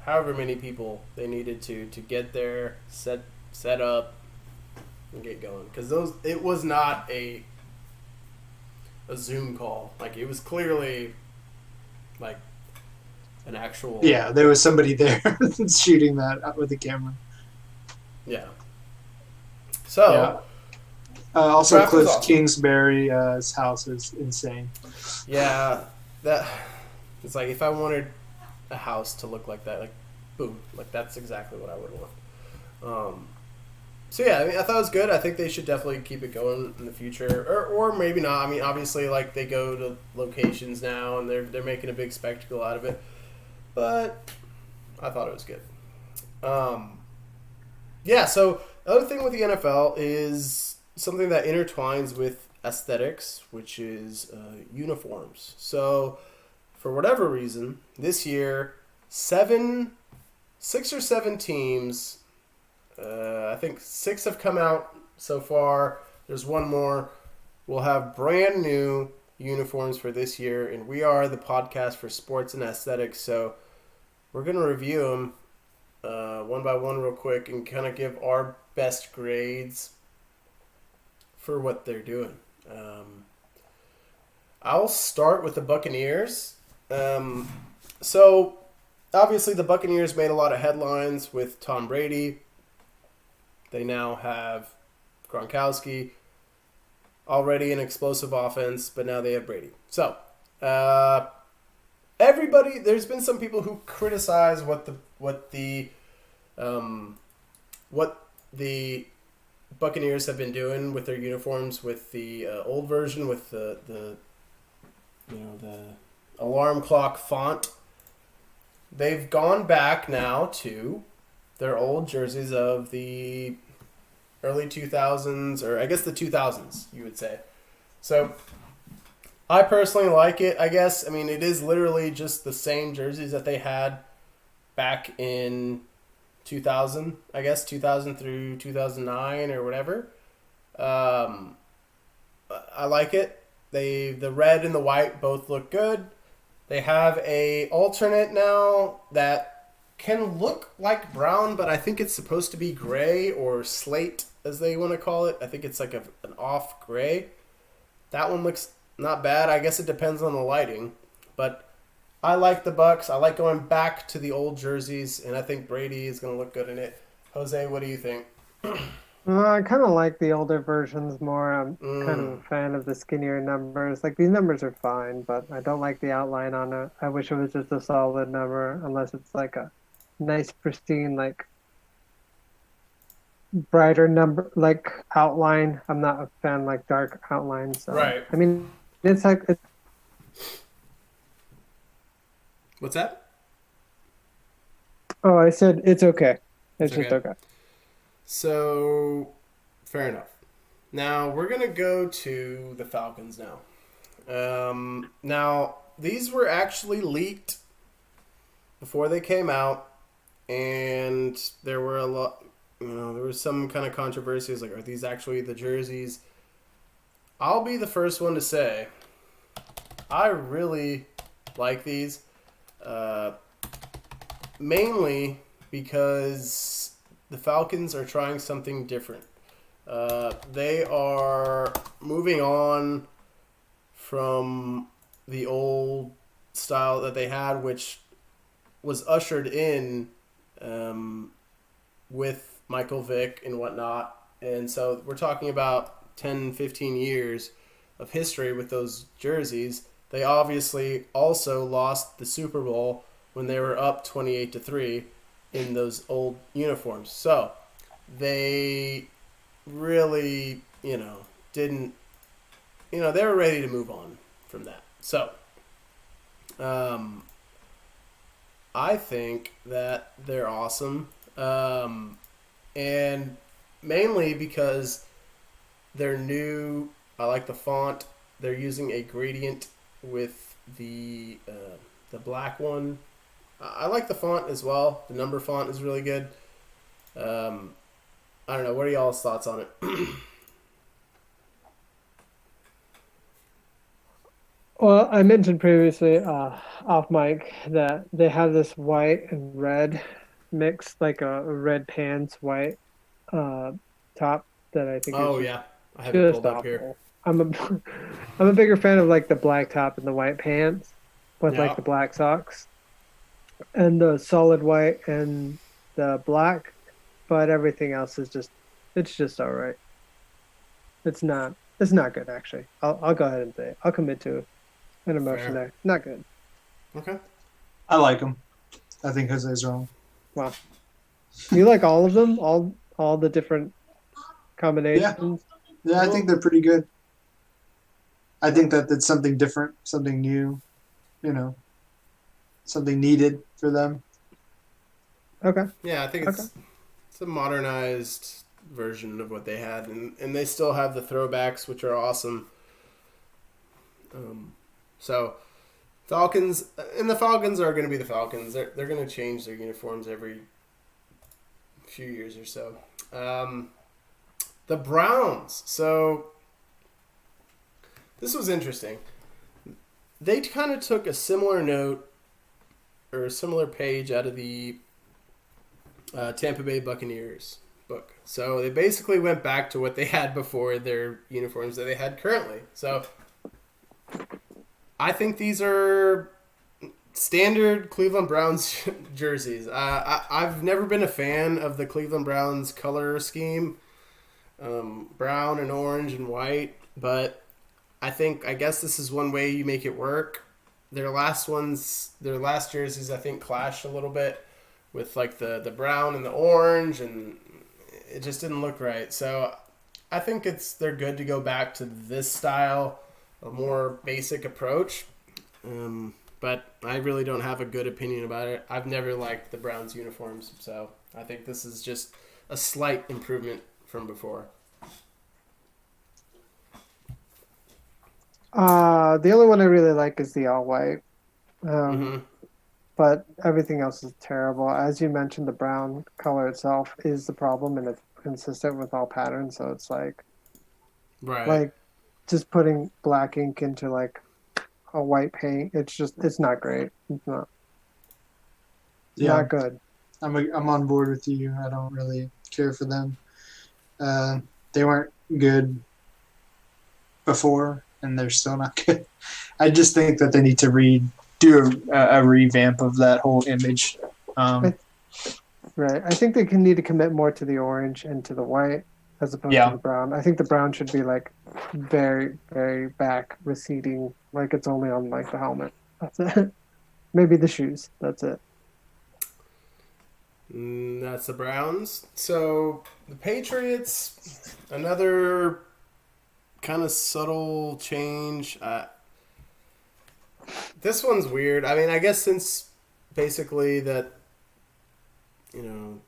S1: however many people they needed to get there, set up, and get going. Because it was not a Zoom call. Like, it was clearly like an actual.
S2: Yeah, there was somebody there shooting that with the camera.
S1: Yeah. So.
S2: Yeah. Also,
S1: Draft was
S2: Cliff
S1: awesome.
S2: Kingsbury's house is insane.
S1: Yeah, it's like if I wanted a house to look like that, like boom, like that's exactly what I would want. So yeah, I mean, I thought it was good. I think they should definitely keep it going in the future, or maybe not. I mean, obviously, like they go to locations now and they're making a big spectacle out of it, but I thought it was good. Yeah. So the other thing with the NFL is something that intertwines with aesthetics, which is uniforms. So, for whatever reason, this year, 6 or 7 teams, I think 6 have come out so far. There's one more. Will have brand new uniforms for this year, and we are the podcast for sports and aesthetics, so we're going to review them one by one real quick and kind of give our best grades for what they're doing. I'll start with the Buccaneers. So, obviously, the Buccaneers made a lot of headlines with Tom Brady. They now have Gronkowski, already an explosive offense, but now they have Brady. So, everybody, there's been some people who criticize what the Buccaneers have been doing with their uniforms, with the old version, with the alarm clock font. They've gone back now to their old jerseys of the early 2000s, or I guess the 2000s, you would say. So I personally like it, I guess. I mean, it is literally just the same jerseys that they had back in 2000, I guess, 2000 through 2009 or whatever. I like it. The red and the white both look good. They have a alternate now that can look like brown, but I think it's supposed to be gray or slate, as they want to call it. I think it's like an off gray. That one looks not bad. I guess it depends on the lighting, but I like the Bucs. I like going back to the old jerseys, and I think Brady is going to look good in it. Jose, what do you think?
S3: I kind of like the older versions more. I'm kind of a fan of the skinnier numbers. Like, these numbers are fine, but I don't like the outline on it. I wish it was just a solid number, unless it's like a nice, pristine, like brighter number, like outline. I'm not a fan like dark outlines. So.
S1: Right.
S3: I mean, it's like
S1: What's that?
S3: I said it's okay. It's
S1: Okay.
S3: just okay.
S1: So, fair enough. Now, we're going to go to the Falcons now. Now, these were actually leaked before they came out, and there were a lot, there was some kind of controversies, like, are these actually the jerseys? I'll be the first one to say, I really like these, mainly because the Falcons are trying something different. They are moving on from the old style that they had, which was ushered in with Michael Vick and whatnot. And so we're talking about 10, 15 years of history with those jerseys. They obviously also lost the Super Bowl when they were up 28-3 in those old uniforms. So they really, didn't, they were ready to move on from that. So I think that they're awesome. And mainly because they're new. I like the font. They're using a gradient with the black one. I like the font as well. The number font is really good. I don't know. What are y'all's thoughts on it?
S3: Well, I mentioned previously, off mic, that they have this white and red mix, like a red pants, white uh, top that I think is
S1: Oh
S3: just
S1: yeah, I have it
S3: just
S1: pulled up here.
S3: awful. I'm a I'm a bigger fan of like the black top and the white pants with like
S1: Yeah,
S3: the black socks and the solid white and the black, but everything else is just it's just all right. It's not good actually. I'll go ahead and say it. I'll commit to an emotion
S1: fair.
S3: there. Not good.
S1: Okay.
S2: I like them. I think Jose's wrong.
S3: Wow. You like all of them? All the different
S2: Yeah,
S3: combinations?
S2: yeah, I think
S1: Well,
S2: they're pretty good. I think that it's something different, something new, you know, something needed for them.
S3: Okay.
S1: yeah, I think
S3: Okay.
S1: it's a modernized version of what they had, and they still have the throwbacks, which are awesome. Um, so Falcons and the Falcons are going to be the Falcons. They're going to change their uniforms every few years or so. The Browns. So this was interesting. They kind of took a similar note or a similar page out of the Tampa Bay Buccaneers book. So they basically went back to what they had before their uniforms that they had currently. So I think these are standard Cleveland Browns jerseys. I've never been a fan of the Cleveland Browns color scheme, brown and orange and white, but I guess this is one way you make it work. Their last jerseys, I think, clashed a little bit with like the brown and the orange, and it just didn't look right. So I think they're good to go back to this style, a more basic approach. But I really don't have a good opinion about it. I've never liked the Browns uniforms, so I think this is just a slight improvement from before.
S3: The only one I really like is the all white.
S1: Mm-hmm.
S3: But everything else is terrible. As you mentioned, the brown color itself is the problem, and it's consistent with all patterns. So it's
S1: Right.
S3: like just putting black ink into like a white paint. It's not great. It's
S2: Yeah,
S3: not good.
S2: I'm on board with you. I don't really care for them. Uh, they weren't good before, and they're still not good. I just think that they need to do a revamp of that whole image.
S3: I, right. I think they can need to commit more to the orange and to the white as opposed to
S2: Yeah,
S3: the brown. I think the brown should be like very, very back receding, like it's only on like the helmet. That's it. Maybe the shoes. That's it.
S1: That's the Browns. So the Patriots, another kind of subtle change. This one's weird. I mean, I guess since basically that, you know,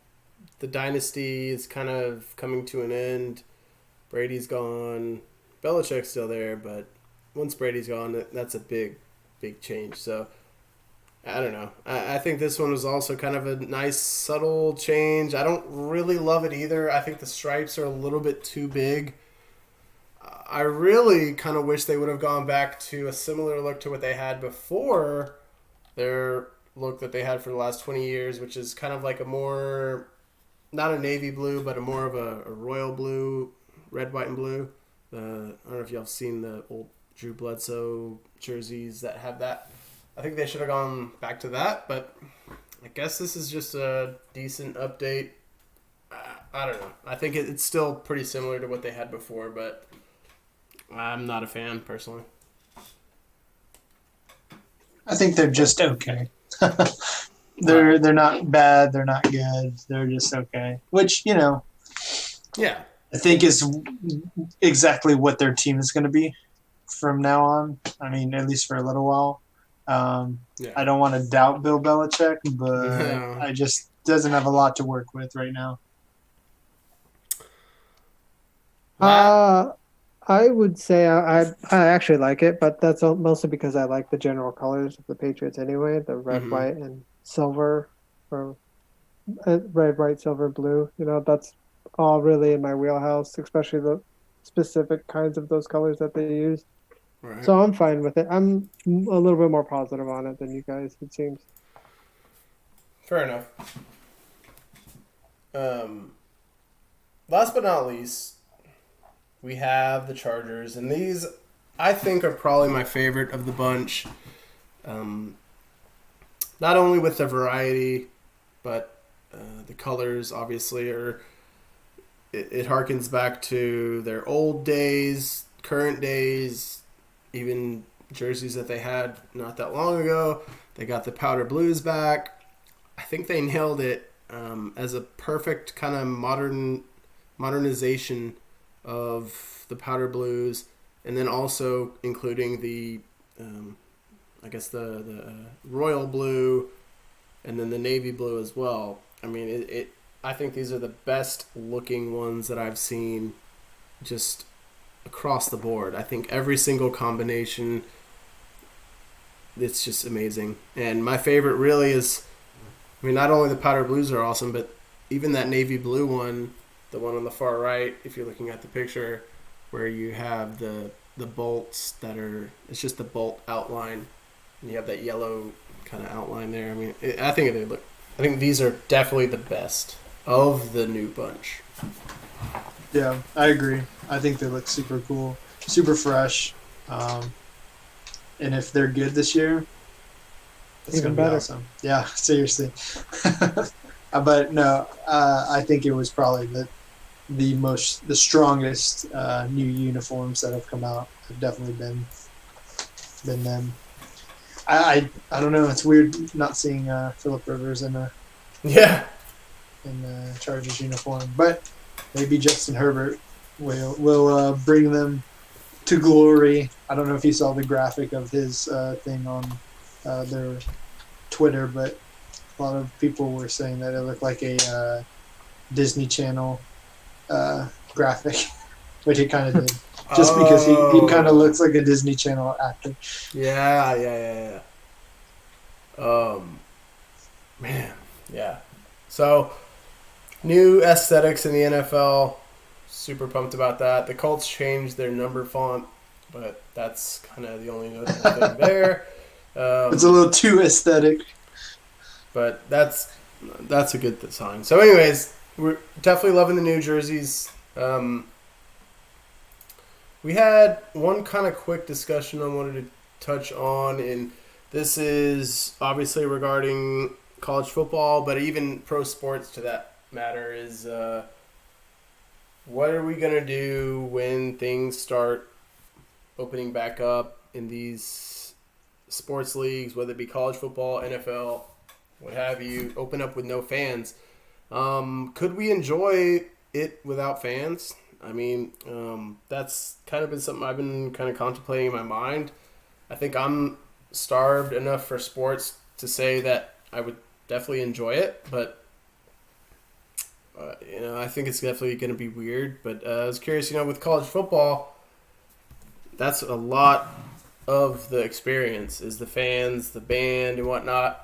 S1: the dynasty is kind of coming to an end. Brady's gone. Belichick's still there, but once Brady's gone, that's a big, big change. So I don't know. I think this one was also kind of a nice, subtle change. I don't really love it either. I think the stripes are a little bit too big. I really kind of wish they would have gone back to a similar look to what they had before their look that they had for the last 20 years, which is kind of like a more, not a navy blue, but a more of a royal blue, red, white, and blue. I don't know if y'all have seen the old Drew Bledsoe jerseys that have that. I think they should have gone back to that, but I guess this is just a decent update. I don't know. I think it's still pretty similar to what they had before, but I'm not a fan personally.
S2: I think they're just okay. They're not bad. They're not good. They're just okay. Which
S1: Yeah.
S2: I think is exactly what their team is going to be from now on. I mean, at least for a little while.
S1: Yeah.
S2: I don't want to doubt Bill Belichick, but
S1: No.
S2: I just doesn't have a lot to work with right now.
S3: I would say I actually like it, but that's mostly because I like the general colors of the Patriots anyway, the red,
S1: Mhm.
S3: white, and silver, or red, white, silver, blue. That's all really in my wheelhouse, especially the specific kinds of those colors that they use.
S1: Right.
S3: So I'm fine with it. I'm a little bit more positive on it than you guys, it seems.
S1: Fair enough. Um, Last but not least, we have the Chargers, and these I think are probably my favorite of the bunch. Um, Not only with the variety, but the colors obviously are. It harkens back to their old days, current days, even jerseys that they had not that long ago. They got the powder blues back. I think they nailed it as a perfect kind of modernization of the powder blues, and then also including the, I guess the royal blue, and then the navy blue as well. I mean, I think these are the best looking ones that I've seen, just across the board. I think every single combination, it's just amazing. And my favorite really is, I mean, not only the powder blues are awesome, but even that navy blue one, the one on the far right, if you're looking at the picture, where you have the bolts that are, it's just the bolt outline, and you have that yellow kind of outline there. I mean, I think these are definitely the best of the new bunch.
S2: Yeah, I agree. I think they look super cool, super fresh. And if they're good this year, it's
S3: Even
S2: going to be
S3: better.
S2: awesome. Yeah, seriously. But no, I think it was probably the strongest new uniforms that have come out. Have definitely been them. I don't know. It's weird not seeing Phillip Rivers in a
S1: Yeah.
S2: Chargers uniform, but maybe Justin Herbert will bring them to glory. I don't know if you saw the graphic of his thing on their Twitter, but a lot of people were saying that it looked like a Disney Channel graphic, which it kind of did. Just because he kind of looks like a Disney Channel actor.
S1: Yeah. Man, yeah. So, new aesthetics in the NFL. Super pumped about that. The Colts changed their number font, but that's kind of the only notable thing there.
S2: It's a little too aesthetic.
S1: But that's a good sign. So, anyways, we're definitely loving the new jerseys. We had one kind of quick discussion I wanted to touch on, and this is obviously regarding college football, but even pro sports to that matter, is what are we going to do when things start opening back up in these sports leagues, whether it be college football, NFL, what have you, open up with no fans. Could we enjoy it without fans? I mean, that's kind of been something I've been kind of contemplating in my mind. I think I'm starved enough for sports to say that I would definitely enjoy it, but I think it's definitely going to be weird. But I was curious, with college football, that's a lot of the experience is the fans, the band, and whatnot.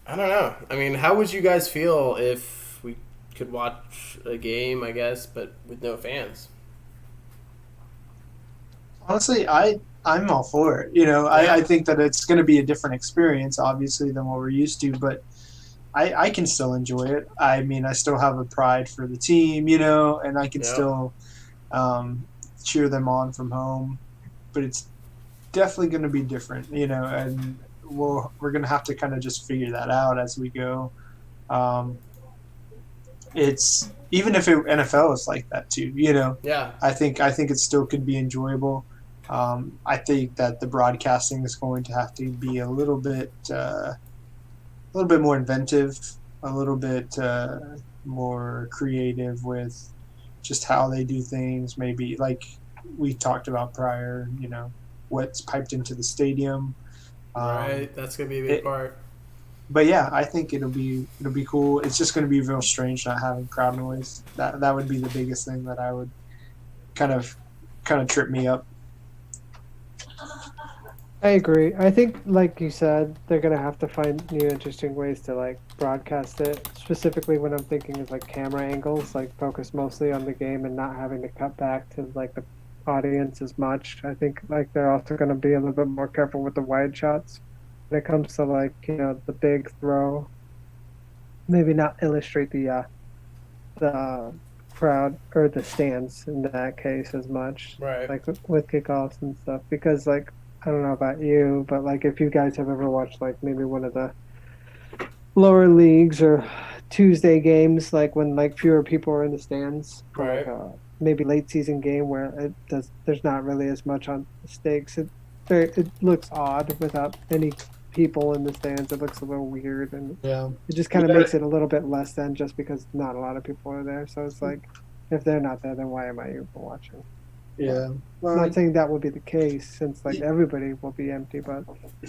S1: I don't know. I mean, how would you guys feel if we could watch a game, I guess, but with no fans?
S2: Honestly, I'm all for it. I think that it's going to be a different experience, obviously, than what we're used to, but I can still enjoy it. I mean, I still have a pride for the team, and I can still cheer them on from home, but it's definitely going to be different, and we're going to have to kind of just figure that out as we go. It's even if NFL is like that too,
S1: Yeah.
S2: I think it still could be enjoyable. I think that the broadcasting is going to have to be a little bit more inventive, a little bit more creative with just how they do things. Maybe like we talked about prior, what's piped into the stadium.
S1: Right, that's gonna be a big part.
S2: But yeah, I think it'll be cool. It's just going to be real strange not having crowd noise. That would be the biggest thing that I would kind of trip me up.
S3: I agree. I think, like you said, they're gonna have to find new, interesting ways to like broadcast it. Specifically, when I'm thinking is like camera angles, like focus mostly on the game and not having to cut back to like the audience as much. I think like they're also going to be a little bit more careful with the wide shots when it comes to like the big throw. Maybe not illustrate the crowd or the stands in that case as much,
S1: Right.
S3: like with kickoffs and stuff. Because like I don't know about you, but like if you guys have ever watched like maybe one of the lower leagues or Tuesday games, like when like fewer people are in the stands for like
S1: Right.
S3: a maybe late season game where there's not really as much on stakes. It looks odd without any people in the stands. It looks a little weird, and
S2: Yeah.
S3: it just
S2: We
S3: kind of
S2: gotta,
S3: makes it a little bit less than just because not a lot of people are there. So it's like if they're not there, then why am I even watching?
S2: yeah. Well,
S3: Not saying that will be the case since like
S2: y-
S3: everybody will be empty, but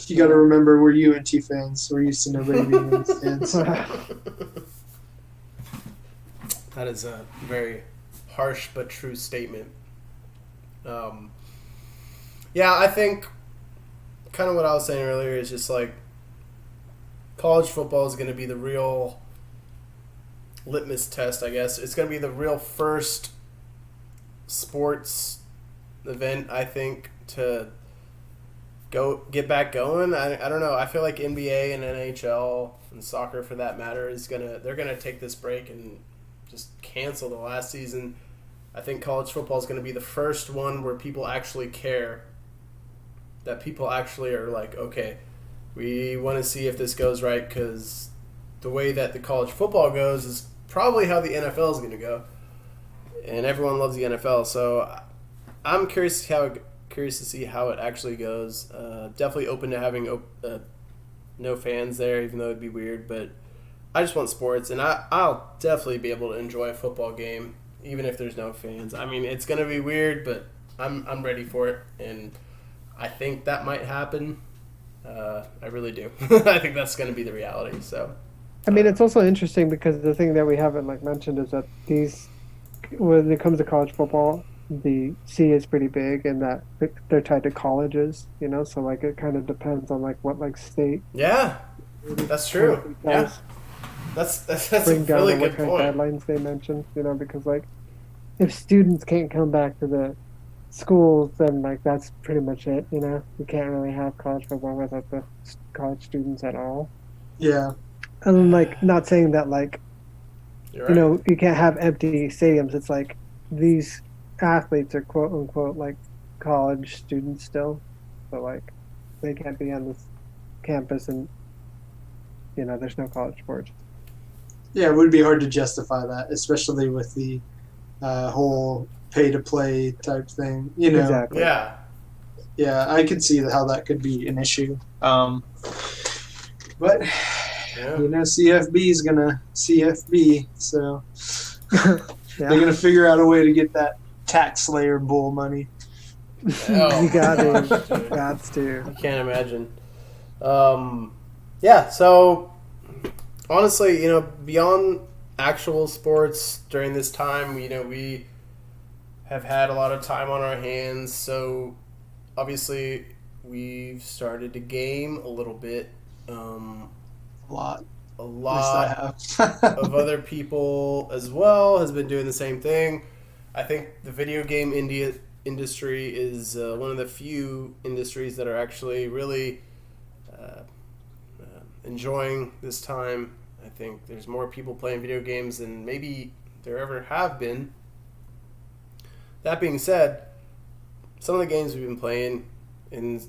S2: you got to remember we're UNT fans. We're used to nobody being in the stands.
S1: That is a very harsh but true statement. Yeah, I think kind of what I was saying earlier is just like college football is going to be the real litmus test, I guess. It's going to be the real first sports event, I think, to get back going. I don't know. I feel like NBA and NHL and soccer, for that matter, they're gonna take this break and just cancel the last season. I think college football is going to be the first one where people actually care. That people actually are like, okay, we want to see if this goes right, because the way that the college football goes is probably how the NFL is going to go, and everyone loves the NFL. So I'm curious to see how it actually goes. Definitely open to having no fans there, even though it'd be weird. But I just want sports, and I'll definitely be able to enjoy a football game, even if there's no fans. I mean, it's gonna be weird, but I'm ready for it, and I think that might happen. I really do. I think that's gonna be the reality. So.
S3: I mean, it's also interesting because the thing that we haven't like mentioned is that when it comes to college football, the C is pretty big, and that they're tied to colleges, So like it kind of depends on like what like state.
S1: Yeah, that's true. Yeah, that's a
S3: bring down
S1: really
S3: and what
S1: good
S3: kind
S1: point.
S3: of guidelines they mentioned, because like if students can't come back to the schools, then like that's pretty much it. You can't really have college football without the college students at all.
S2: Yeah.
S3: And like not saying that like
S1: You're right.
S3: you can't have empty stadiums. It's like these athletes are quote unquote like college students still, so like they can't be on this campus and there's no college sports.
S2: Yeah, it would be hard to justify that, especially with the whole pay-to-play type thing.
S3: Exactly.
S1: Yeah.
S2: Yeah, I could see how that could be an issue. But
S1: Yeah.
S2: CFB is gonna CFB, so
S3: Yeah.
S2: they're gonna figure out a way to get that tax slayer bull money.
S1: Oh,
S3: You got
S1: gosh,
S3: it.
S1: dude.
S3: Gots to.
S1: I can't imagine. Yeah, so honestly, beyond actual sports during this time, we have had a lot of time on our hands. So obviously, we've started to game a little bit.
S2: A lot.
S1: A
S2: At least
S1: lot
S2: I have.
S1: of other people as well has been doing the same thing. I think the video game industry is one of the few industries that are actually really enjoying this time. I think there's more people playing video games than maybe there ever have been. That being said, some of the games we've been playing in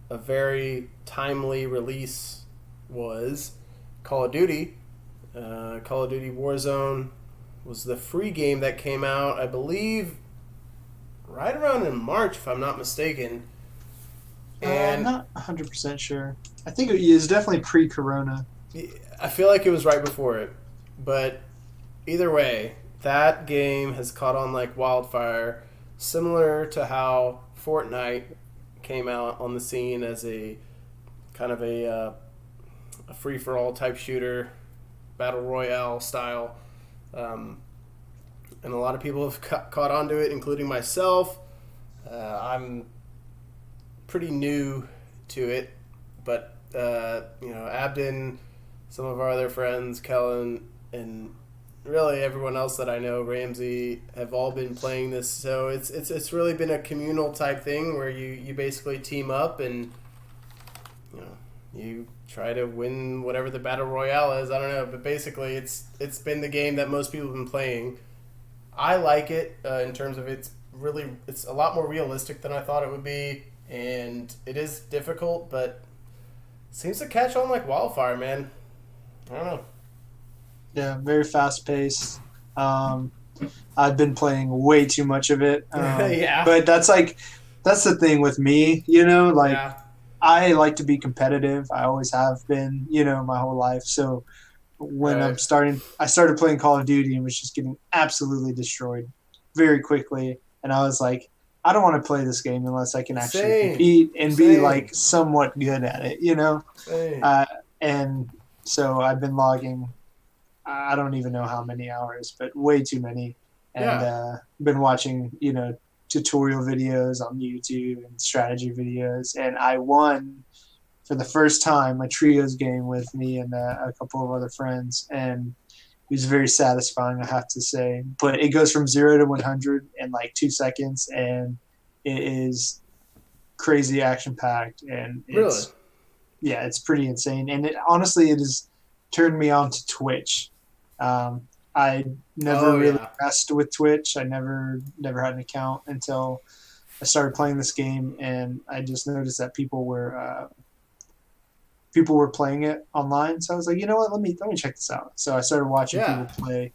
S1: a very timely release was Call of Duty. Call of Duty Warzone was the free game that came out, I believe, right around in March, if I'm not mistaken.
S2: I'm
S1: And
S2: not 100% sure. I think it is definitely pre-corona.
S1: I feel like it was right before it. But either way, that game has caught on like wildfire, similar to how Fortnite came out on the scene as a kind of a free-for-all type shooter, battle royale style. And a lot of people have caught on to it, including myself. I'm pretty new to it, but Abden, some of our other friends, Kellen, and really everyone else that I know, Ramsey, have all been playing this. So it's really been a communal type thing where you basically team up and you try to win whatever the battle royale is. I don't know, but basically it's been the game that most people have been playing. I like it in terms of it's a lot more realistic than I thought it would be, and it is difficult, but it seems to catch on like wildfire, man. I don't know.
S2: Yeah, very fast paced. I've been playing way too much of it.
S1: Yeah.
S2: But that's the thing with me,
S1: Yeah.
S2: I like to be competitive. I always have been, my whole life. So when
S1: Right.
S2: I started playing Call of Duty and was just getting absolutely destroyed very quickly. And I was like, I don't want to play this game unless I can actually
S1: Same.
S2: compete and be
S1: Same.
S2: like somewhat good at it,
S1: Hey.
S2: And so I've been logging, I don't even know how many hours, but way too many. And been watching, tutorial videos on YouTube and strategy videos. And I won for the first time a trios game with me and a couple of other friends. And it was very satisfying, I have to say. But it goes from 0 to 100 in like 2 seconds. And it is crazy action packed. And it's,
S1: Really?
S2: it's pretty insane. And honestly, it has turned me on to Twitch. I never really messed with Twitch. I never had an account until I started playing this game, and I just noticed that people were playing it online. So I was like, you know what? Let me check this out. So I started watching people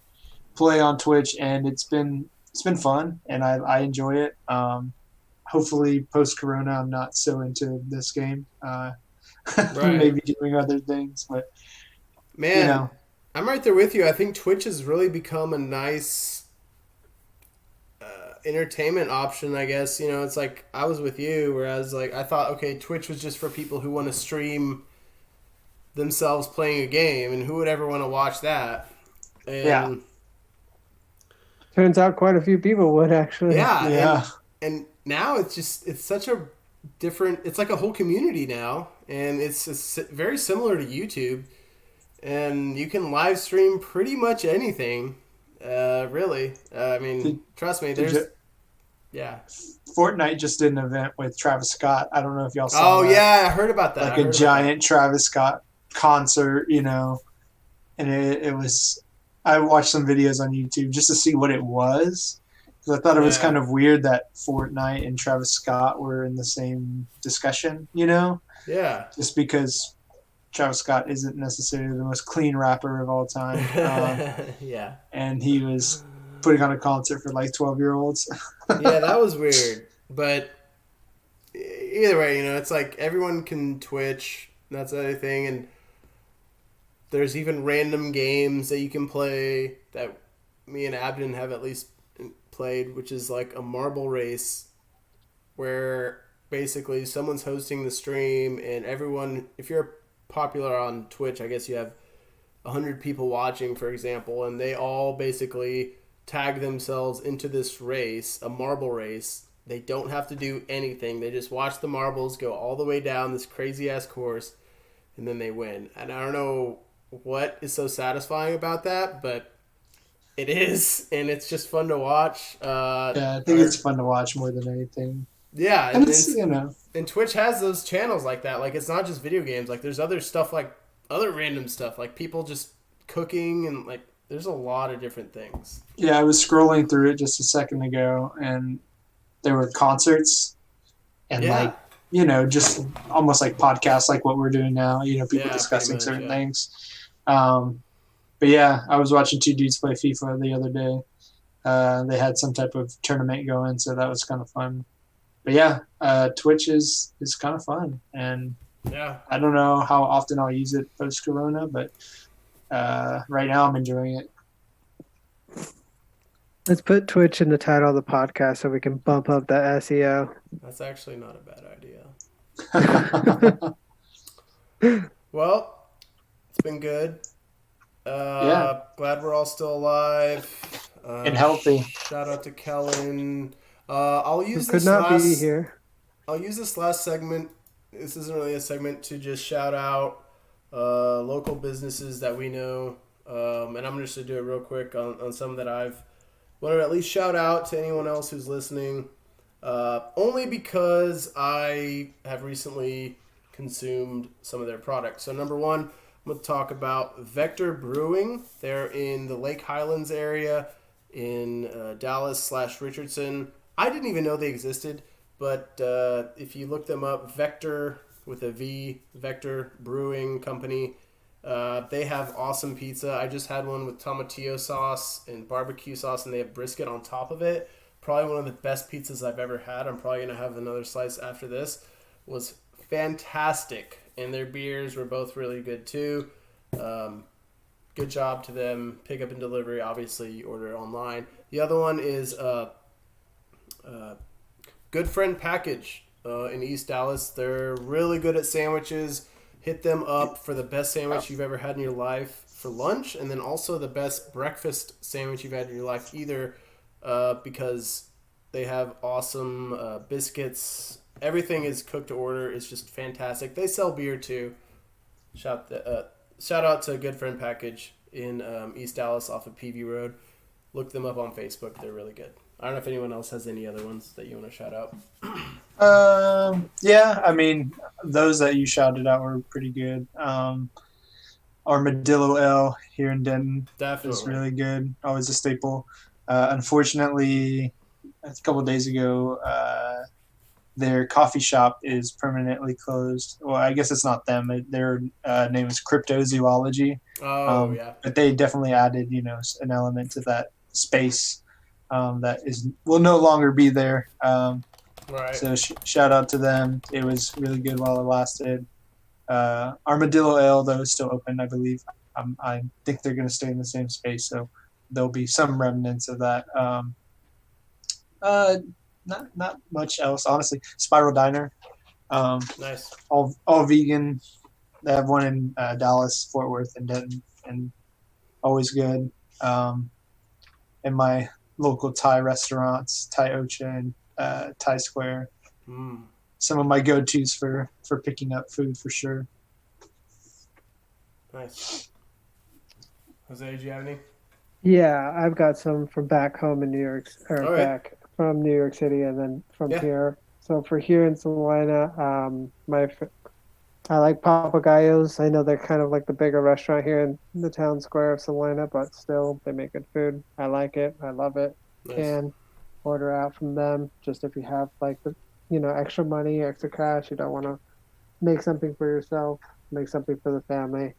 S2: play on Twitch, and it's been fun, and I enjoy it. Hopefully, post Corona, I'm not so into this game. Maybe doing other things, but
S1: man. I'm right there with you. I think Twitch has really become a nice entertainment option, I guess. It's like I was with you, whereas like I thought, okay, Twitch was just for people who want to stream themselves playing a game, and who would ever want to watch that? And
S3: turns out quite a few people would actually.
S1: Yeah. And now it's such a different. It's like a whole community now, and it's very similar to YouTube. And you can live stream pretty much anything, really. I mean, trust me,
S2: Fortnite just did an event with Travis Scott. I don't know if y'all saw that.
S1: Oh, yeah, I heard about that.
S2: Like a giant Travis Scott concert, and it was... I watched some videos on YouTube just to see what it was, because I thought it was kind of weird that Fortnite and Travis Scott were in the same discussion,
S1: Yeah.
S2: Just because... Travis Scott isn't necessarily the most clean rapper of all time.
S1: Yeah.
S2: And he was putting on a concert for like 12-year-olds.
S1: Yeah, that was weird. But either way, it's like everyone can Twitch. That's the other thing. And there's even random games that you can play that me and Abden have at least played, which is like a marble race where basically someone's hosting the stream and everyone, if you're popular on Twitch, I guess you have 100 people watching, for example, and they all basically tag themselves into this race, a marble race. They don't have to do anything. They just watch the marbles go all the way down this crazy-ass course, and then they win. And I don't know what is so satisfying about that, but it is, and it's just fun to watch.
S2: I think it's fun to watch more than anything.
S1: Yeah,
S2: and it's,
S1: and Twitch has those channels like that. Like, it's not just video games. Like, there's other stuff, like other random stuff, like people just cooking, and like there's a lot of different things.
S2: Yeah, I was scrolling through it just a second ago, and there were concerts, and just almost like podcasts, like what we're doing now. People discussing certain things. But yeah, I was watching two dudes play FIFA the other day. They had some type of tournament going, so that was kind of fun. But yeah, Twitch is kind of fun, and I don't know how often I'll use it post Corona, but right now I'm enjoying it.
S3: Let's put Twitch in the title of the podcast so we can bump up the SEO.
S1: That's actually not a bad idea. Well, it's been good. Glad we're all still alive
S2: and healthy.
S1: Shout out to Kellen. I'll use
S3: this
S1: last segment. This isn't really a segment, to just shout out local businesses that we know and I'm just going to do it real quick on some that I've wanted to at least shout out to anyone else who's listening. Only because I have recently consumed some of their products. So number one, I'm going to talk about Vector Brewing. They're in the Lake Highlands area in Dallas/Richardson. I didn't even know they existed, but if you look them up, Vector with a V, Vector Brewing Company, they have awesome pizza. I just had one with tomatillo sauce and barbecue sauce, and they have brisket on top of it. Probably one of the best pizzas I've ever had. I'm probably going to have another slice after this. Was fantastic. And their beers were both really good too. Good job to them. Pickup and delivery, obviously you order it online. The other one is Good Friend Package in East Dallas. They're really good at sandwiches. Hit them up for the best sandwich you've ever had in your life for lunch, and then also the best breakfast sandwich you've had in your life either, because they have awesome biscuits. Everything is cooked to order. It's just fantastic. They sell beer too. Shout out to Good Friend Package in East Dallas off of PV Road. Look them up on Facebook. They're really good. I don't know if anyone else has any other ones that you want to shout out.
S2: Yeah, I mean, those that you shouted out were pretty good. Armadillo L here in Denton is really good. Always a staple. Unfortunately, a couple of days ago, their coffee shop is permanently closed. Well, I guess it's not them. Their name is Cryptozoology.
S1: Oh, yeah.
S2: But they definitely added, an element to that space that will no longer be there.
S1: Right.
S2: So shout out to them. It was really good while it lasted. Armadillo Ale, though, is still open, I believe. I think they're going to stay in the same space, so there'll be some remnants of that. Not much else, honestly. Spiral Diner.
S1: Nice.
S2: All vegan. They have one in Dallas, Fort Worth, and Denton, and always good. And my local Thai restaurants, Thai Ocha and Thai Square. Some of my go-tos for picking up food for sure.
S1: Nice. Jose, do you have any?
S3: Yeah, I've got some from back home in New York, or back from New York City, and then from here. So for here in Salina, I like Papagayos. I know they're kind of like the bigger restaurant here in the town square of Salina, but still, they make good food. I like it. I love it.
S1: Nice.
S3: Can order out from them just if you have like the, extra money, extra cash. You don't want to make something for yourself, make something for the family.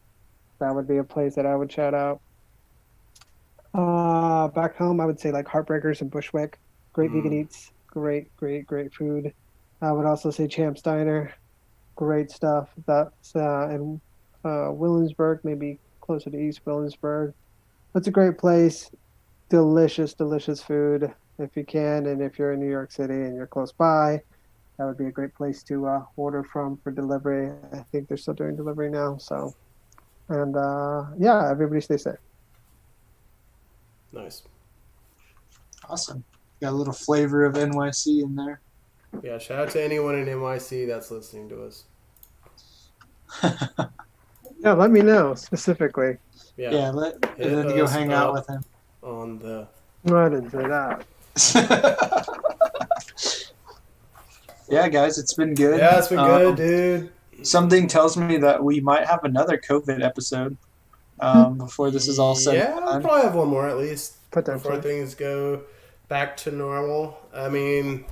S3: That would be a place that I would shout out. Back home, I would say like Heartbreakers and Bushwick. Great vegan eats. Great food. I would also say Champ's Diner. Great stuff. That's in Williamsburg, maybe closer to East Williamsburg. It's a great place. Delicious food if you can. And if you're in New York City and you're close by, that would be a great place to order from for delivery. I think they're still doing delivery now. So, and everybody stay safe.
S1: Nice.
S2: Awesome. Got a little flavor of NYC in there.
S1: Yeah, shout out to anyone in NYC that's listening to us.
S3: Yeah, let me know specifically.
S2: Yeah, and then go hang out with him.
S1: On the...
S3: I didn't say that.
S2: Yeah, guys, it's been good.
S1: Yeah, it's been good, dude.
S2: Something tells me that we might have another COVID episode before this is all said.
S1: Yeah, we'll probably have one more at least
S3: Potentially.
S1: before things go back to normal. I mean,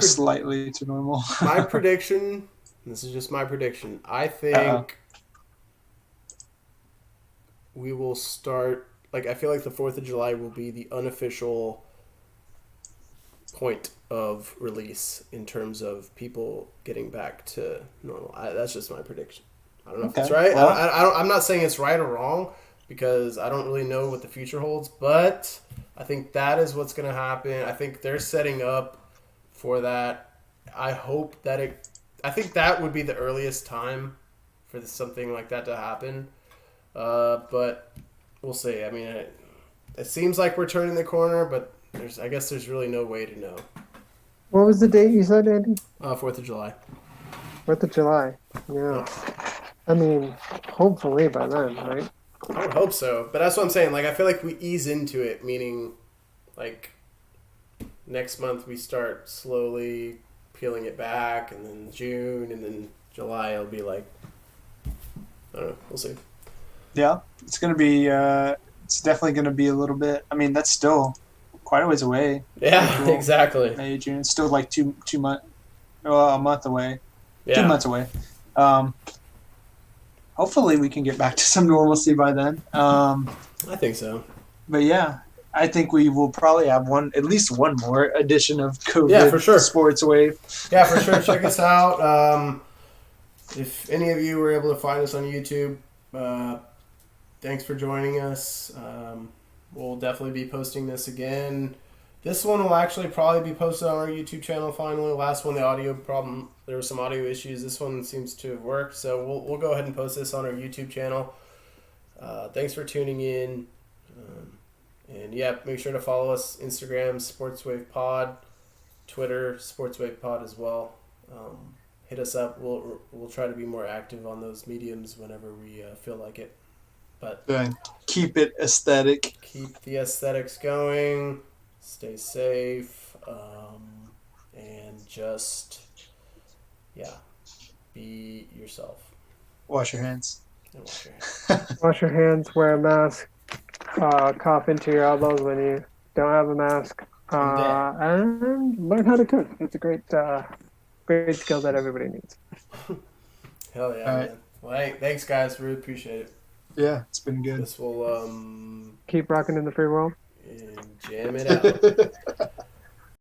S2: slightly to normal.
S1: My prediction, this is just my prediction, I think we will start, I feel like the 4th of July will be the unofficial point of release in terms of people getting back to normal. That's just my prediction. I don't know if it's right. Well, I'm not saying it's right or wrong because I don't really know what the future holds, but I think that is what's going to happen. I think they're setting up for that. I hope that I think that would be the earliest time for something like that to happen. But we'll see. I mean, it seems like we're turning the corner, but I guess there's really no way to know.
S3: What was the date you said, Andy?
S1: 4th of July.
S3: 4th of July. Yeah. I mean, hopefully by then, right?
S1: I would hope so, but that's what I'm saying. Like, I feel like we ease into it, meaning, like, next month we start slowly peeling it back, and then June, and then July it'll be like, I don't know. We'll see.
S2: Yeah, it's gonna be. It's definitely gonna be a little bit. I mean, that's still quite a ways away.
S1: Yeah,
S2: April,
S1: exactly.
S2: May, June. It's still like two months. A month away.
S1: Yeah.
S2: 2 months away. Hopefully we can get back to some normalcy by then.
S1: I think so.
S2: But yeah, I think we will probably have at least one more edition of COVID
S1: Yeah, for sure.
S2: Sports Wave.
S1: Yeah, for sure. Check us out. If any of you were able to find us on YouTube, thanks for joining us. We'll definitely be posting this again. This one will actually probably be posted on our YouTube channel finally. Last one, the audio problem, there were some audio issues. This one seems to have worked, so we'll go ahead and post this on our YouTube channel. Thanks for tuning in. And yeah, make sure to follow us Instagram, SportsWave Pod, Twitter, SportsWave Pod as well. Hit us up. We'll try to be more active on those mediums whenever we feel like it. But
S2: keep it aesthetic.
S1: Keep the aesthetics going. Stay safe. And just be yourself.
S2: Wash your hands.
S1: And wash your hands.
S3: Wash your hands. Wear a mask. Cough into your elbows when you don't have a mask. And learn how to cook. It's a great skill that everybody needs.
S1: Hell yeah, man. Well, hey, thanks, guys. Really appreciate it.
S2: Yeah, it's been good.
S1: This will
S3: keep rocking in the free world.
S1: and jam it out.